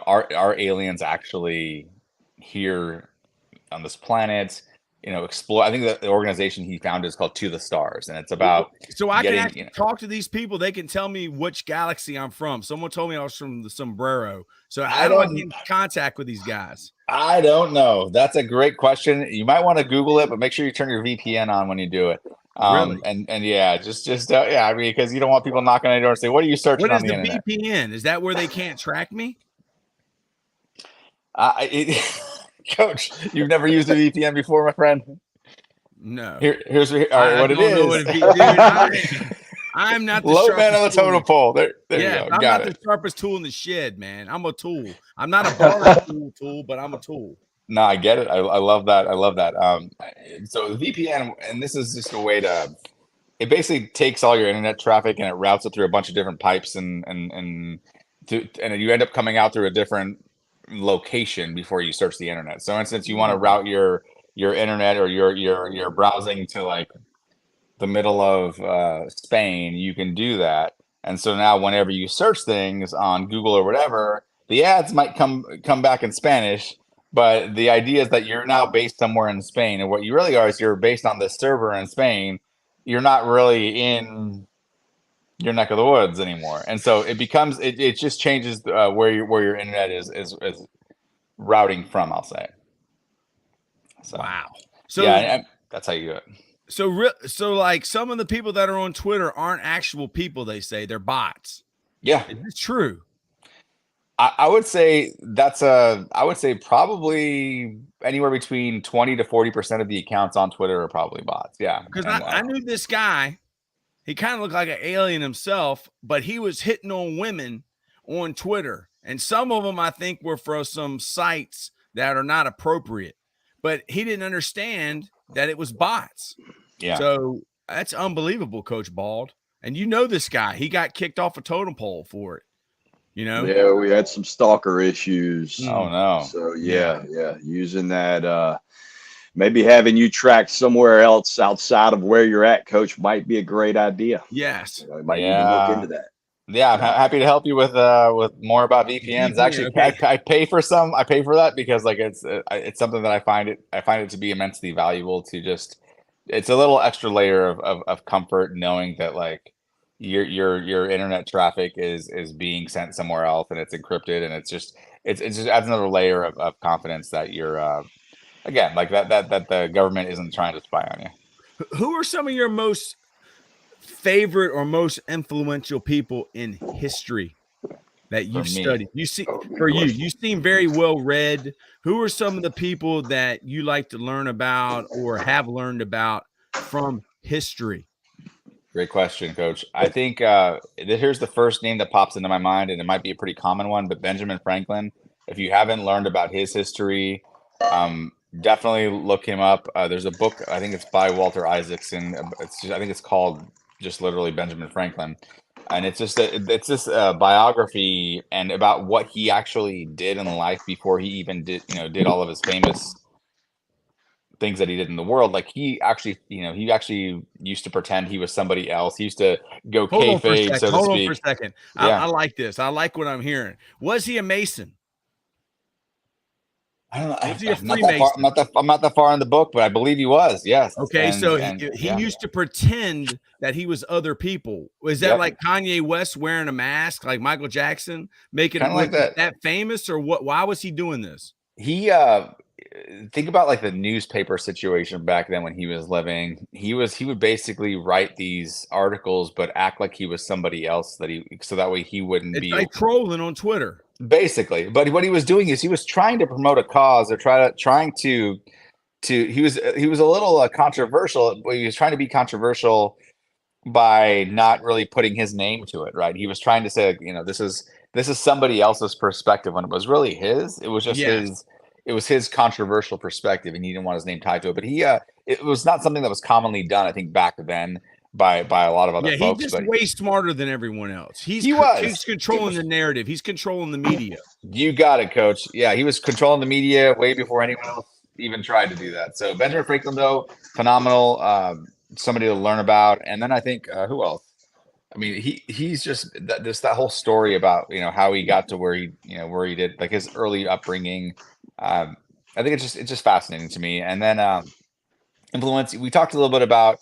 are aliens actually here on this planet? Explore. I think that the organization he founded is called To the Stars, and it's about so I getting, can actually talk to these people. They can tell me which galaxy I'm from. Someone told me I was from the Sombrero. So how do I get in contact with these guys? I don't know. That's a great question. You might want to Google it, but make sure you turn your VPN on when you do it. Really? And yeah, just yeah. I mean, because you don't want people knocking on your door and say, "What are you searching What on is the the internet?" VPN? Is that where they can't track me? Coach, you've never used a VPN before, my friend? No. Here's all right, what it is. Know what dude, I'm not the low man on the totem pole. There you go. I'm not the sharpest tool in the shed, man. I'm a tool. I'm not a bar tool, but I'm a tool. No, I get it. I love that. I love that. So the VPN, and this is just a way to. It basically takes all your internet traffic and it routes it through a bunch of different pipes, and you end up coming out through a different location before you search the internet. So, for instance, you want to route your internet or your browsing to like the middle of Spain, you can do that. And so now, whenever you search things on Google or whatever, the ads might come back in Spanish. But the idea is that you're now based somewhere in Spain, and what you really are is you're based on this server in Spain. You're not really in your neck of the woods anymore, and so it becomes it just changes where your internet is routing from. I'll say. So, wow. So yeah, that's how you do it. So like some of the people that are on Twitter aren't actual people. They say they're bots. Yeah, it's true. I would say I would say probably anywhere between 20 to 40% of the accounts on Twitter are probably bots. Yeah. Because I knew this guy. He kind of looked like an alien himself, but he was hitting on women on Twitter. And some of them, I think, were from some sites that are not appropriate. But he didn't understand that it was bots. Yeah. So that's unbelievable, Coach Bald. And you know this guy. He got kicked off a totem pole for it. Yeah, we had some stalker issues. Oh no. So yeah, using that maybe having you tracked somewhere else outside of where you're at, Coach, might be a great idea. Yes. Might need to look into that. Yeah, I'm happy to help you with more about VPNs. Actually, okay. I pay for some. I pay for that because like it's something that I find it to be immensely valuable to just. It's a little extra layer of comfort knowing that like your internet traffic is being sent somewhere else and it's encrypted, and it just adds another layer of confidence that you're again like that the government isn't trying to spy on you. Who are some of your most favorite or most influential people in history that you've studied? You see, you seem very well read. Who are some of the people that you like to learn about or have learned about from history? Great question, Coach. I think here's the first name that pops into my mind, and it might be a pretty common one, but Benjamin Franklin. If you haven't learned about his history, definitely look him up. There's a book, I think it's by Walter Isaacson. I think it's called just literally Benjamin Franklin. And it's just a biography and about what he actually did in life before he even did all of his famous things that he did in the world. Like he actually used to pretend he was somebody else. He used to go kayfabe, so to speak. Hold on for a second. I like this. I like what I'm hearing. Was he a Mason? I don't know. I'm not that far in the book, but I believe he was. Yes. Okay, he used to pretend that he was other people. Was that like Kanye West wearing a mask, like Michael Jackson, making him like that famous, or what? Why was he doing this? He think about like the newspaper situation back then when he was living. He would basically write these articles, but act like he was somebody else so that way he wouldn't be like trolling on Twitter. Basically, but what he was doing is he was trying to promote a cause or trying to he was a little controversial, but he was trying to be controversial by not really putting his name to it, right? He was trying to say, this is somebody else's perspective when it was really his. It was just his controversial perspective, and he didn't want his name tied to it. But it was not something that was commonly done, I think, back then. by a lot of other Yeah, folks. he's just way smarter than everyone else. He's controlling the narrative. He's controlling the media. You got it, Coach. Yeah, he was controlling the media way before anyone else even tried to do that. So Benjamin Franklin, though, phenomenal, somebody to learn about. And then I think who else? I mean, he's just that whole story about how he got to where he did, like his early upbringing. I think it's just fascinating to me. And then influence. We talked a little bit about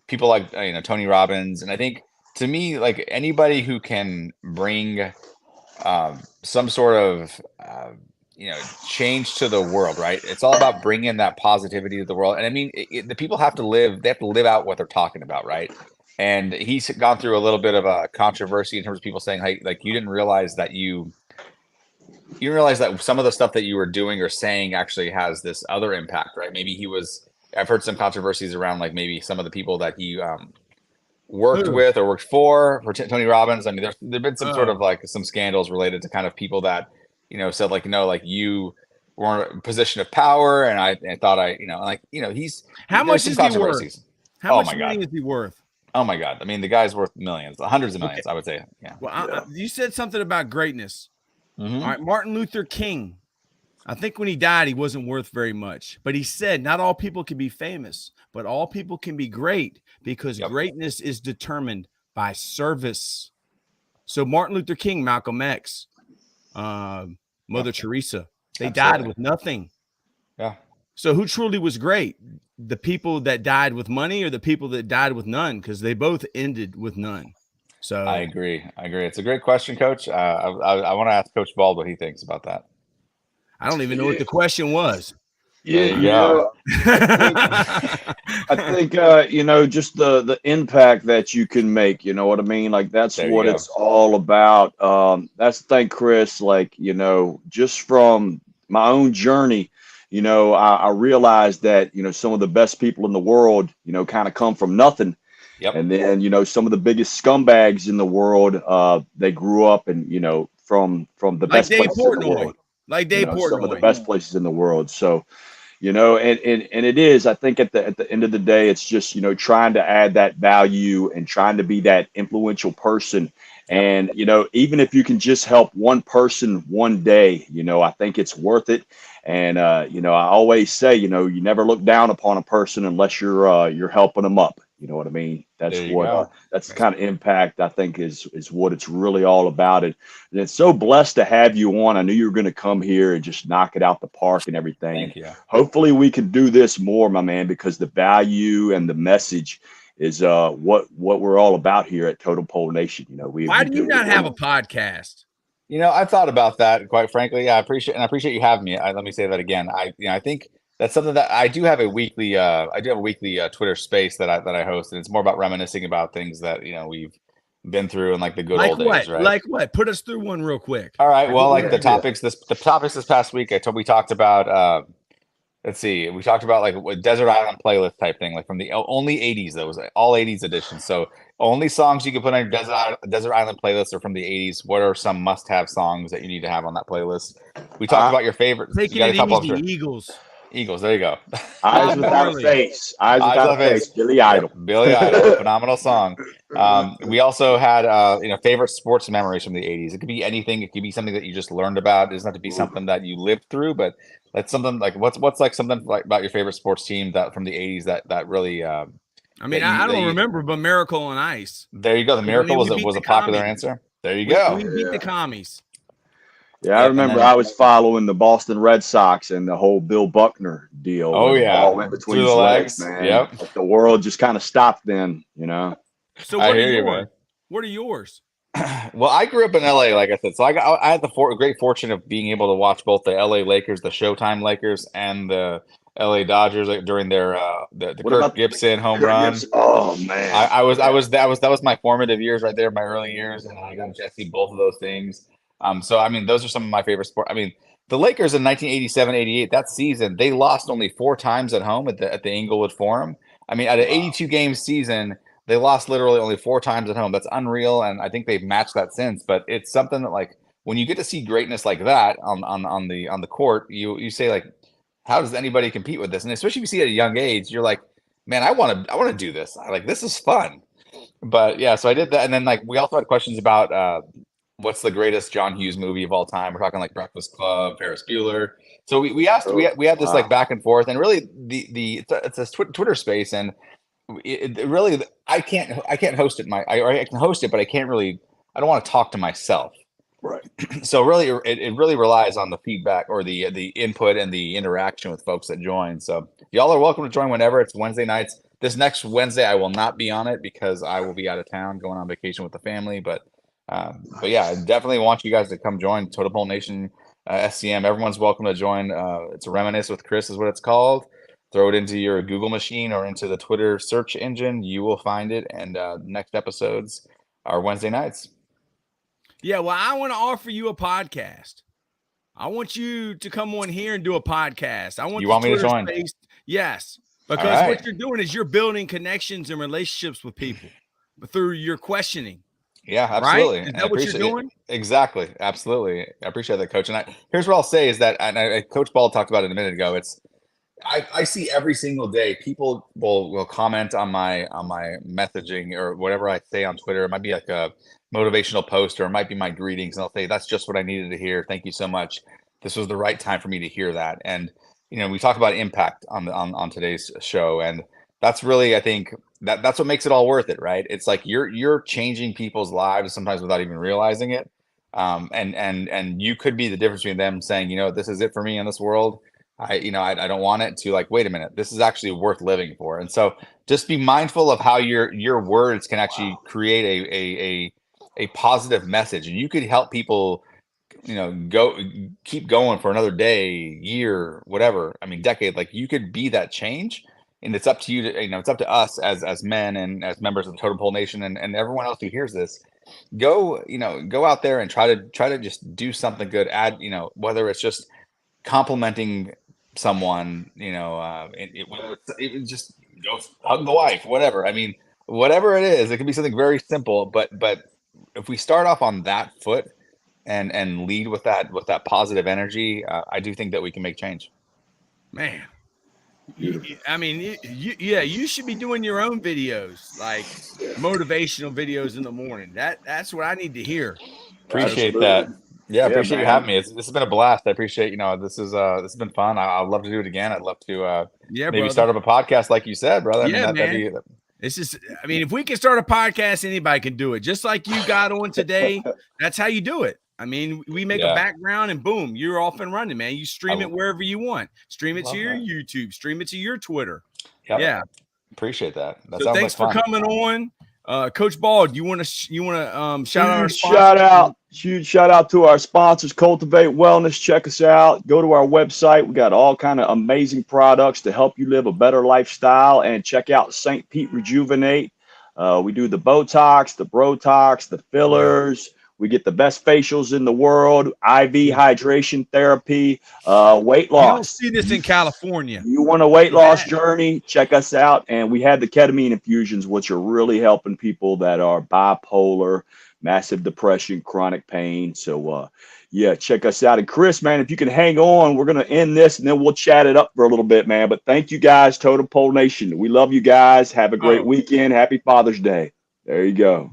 people like Tony Robbins, and I think to me, like anybody who can bring some sort of change to the world, right? It's all about bringing that positivity to the world. And I mean, the people have to live out what they're talking about, right? And he's gone through a little bit of a controversy in terms of people saying, hey, like you didn't realize that some of the stuff that you were doing or saying actually has this other impact, right? Maybe I've heard some controversies around like maybe some of the people that he worked with or worked for Tony Robbins. I mean, there've been some sort of like some scandals related to kind of people that, said like, like you were in a position of power. And I thought he's, how much is he worth? How much money is he worth? Oh my God. I mean, the guy's worth millions, hundreds of millions, I would say. Yeah. Well, you said something about greatness. Mm-hmm. All right. Martin Luther King. I think when he died, he wasn't worth very much, but he said, not all people can be famous, but all people can be great because greatness is determined by service. So Martin Luther King, Malcolm X, Mother Teresa, they died with nothing. Yeah. So who truly was great? The people that died with money or the people that died with none? Because they both ended with none. So I agree. It's a great question, Coach. I want to ask Coach Bald what he thinks about that. I don't even know what the question was. I think just the impact that you can make, you know what I mean? Like that's what it's all about. That's the thing, Chris, like, just from my own journey, I realized that, some of the best people in the world, kind of come from nothing. Yep. And then, some of the biggest scumbags in the world, they grew up and, from the like best Dave places Portnoy. in the world. Like Dave Portnoy. Some of the best places in the world. So, and it is, I think at the end of the day, it's just, trying to add that value and trying to be that influential person. And, even if you can just help one person one day, I think it's worth it. And, I always say, you never look down upon a person unless you're helping them up. You know what I mean? That's the kind of impact I think is what it's really all about. And it's so blessed to have you on. I knew you were going to come here and just knock it out the park and everything. Thank you. Hopefully we can do this more, my man, because the value and the message is what we're all about here at Totem Pole Nation. Why do you not have a podcast? I thought about that, quite frankly. Yeah, I appreciate you having me. Let me say that again. I think that's something that I do have a weekly. Twitter space that I host, and it's more about reminiscing about things that we've been through in like the good old days, right? Like what? Put us through one real quick. All right. Well, like the topics this past week, we talked about. Let's see. We talked about like a Desert Island playlist type thing, like from the only 80s. That was all 80s editions. So only songs you can put on your Desert Island playlist are from the 80s. What are some must-have songs that you need to have on that playlist? We talked about your favorites. Taking it easy, Eagles. There you go. Eyes Without Face. Eyes Without Face. Billy Idol. Billy Idol. Phenomenal song. We also had favorite sports memories from the 80s. It could be anything. It could be something that you just learned about. It doesn't have to be something that you lived through, but that's something like what's like something like about your favorite sports team that from the 80s that really I don't remember, but Miracle on Ice. There you go. The Miracle was a popular answer. There you go. We beat the commies. Yeah, I remember I was following the Boston Red Sox and the whole Bill Buckner deal. Oh, yeah. All went between his legs, man. Yep. Like the world just kind of stopped then, So what are yours? Well, I grew up in LA, like I said. So I had the great fortune of being able to watch both the LA Lakers, the Showtime Lakers, and the LA Dodgers during their the Kirk Gibson home run. Oh man. That was my formative years right there, my early years, and I got to see both of those things. So I mean, those are some of my favorite sports. I mean, the Lakers in 1987-88, that season, they lost only 4 times at home at the Inglewood Forum. I mean, at an 82 game season, they lost literally only 4 times at home. That's unreal, and I think they've matched that since. But it's something that, like, when you get to see greatness like that on the court, you say, like, how does anybody compete with this? And especially if you see it at a young age, you're like, man, I want to do this. This is fun. But yeah, so I did that, and then like we also had questions about what's the greatest John Hughes movie of all time. We're talking like Breakfast Club, Ferris Bueller. So we asked we had this like back and forth, and really it's a Twitter space, and it really I can't host it. I can host it, but I can't really. I don't want to talk to myself. Right. So really, it really relies on the feedback or the input and the interaction with folks that join. So y'all are welcome to join whenever. It's Wednesday nights. This next Wednesday, I will not be on it because I will be out of town going on vacation with the family. But yeah, I definitely want you guys to come join Totem Pole Nation SCM. Everyone's welcome to join. It's a Reminisce with Chris is what it's called. Throw it into your Google machine or into the Twitter search engine. You will find it. And next episodes are Wednesday nights. Yeah, well, I want to offer you a podcast. I want you to come on here and do a podcast. I want You want me to join? Space. Yes, because what you're doing is you're building connections and relationships with people through your questioning. Yeah, absolutely. Right? Is that what you're doing? Exactly. Absolutely. I appreciate that, Coach. And here's what I'll say is that, and Coach Ball talked about it a minute ago. I see every single day people will comment on my messaging or whatever I say on Twitter. It might be like a motivational post, or it might be my greetings, and I'll say that's just what I needed to hear. Thank you so much. This was the right time for me to hear that. And we talk about impact on today's show, and that's really, I think that's what makes it all worth it, right? It's like you're changing people's lives sometimes without even realizing it. And you could be the difference between them saying, this is it for me in this world. I don't want it, to like, wait a minute, this is actually worth living for. And so just be mindful of how your words can actually create a positive message, and you could help people, keep going for another day, year, whatever. I mean, decade. Like, you could be that change, and it's up to you to, it's up to us as men and as members of the Totem Pole Nation and everyone else who hears this. Go out there and try to just do something good. Add, whether it's just complimenting someone, whether it's just go hug the wife, whatever. I mean, whatever it is, it can be something very simple, but if we start off on that foot and lead with that positive energy, I do think that we can make change. Man, I mean, you should be doing your own videos, like motivational videos in the morning. That's what I need to hear. Appreciate that. Yeah, appreciate you having me. This has been a blast. I appreciate, this has been fun. I'd love to do it again. I'd love to maybe start up a podcast like you said, brother. This is, I mean, if we can start a podcast, anybody can do it. Just like you got on today, that's how you do it. I mean, we make a background and boom, you're off and running, man. You stream it wherever you want. Stream it to your YouTube. Stream it to your Twitter. Yep. Yeah. Appreciate that. So thanks for coming on. Coach Ball, do you want to shout out our sponsors? Huge shout out to our sponsors, Cultivate Wellness. Check us out. Go to our website. We got all kind of amazing products to help you live a better lifestyle. And check out Saint Pete Rejuvenate. We do the Botox, the Brotox, the fillers. We get the best facials in the world, IV hydration therapy, weight loss. You don't see this in California. You want a weight loss journey? Check us out. And we had the ketamine infusions, which are really helping people that are bipolar, massive depression, chronic pain. So, check us out. And Chris, man, if you can hang on, we're going to end this and then we'll chat it up for a little bit, man. But thank you guys, Totem Pole Nation. We love you guys. Have a great weekend. Happy Father's Day. There you go.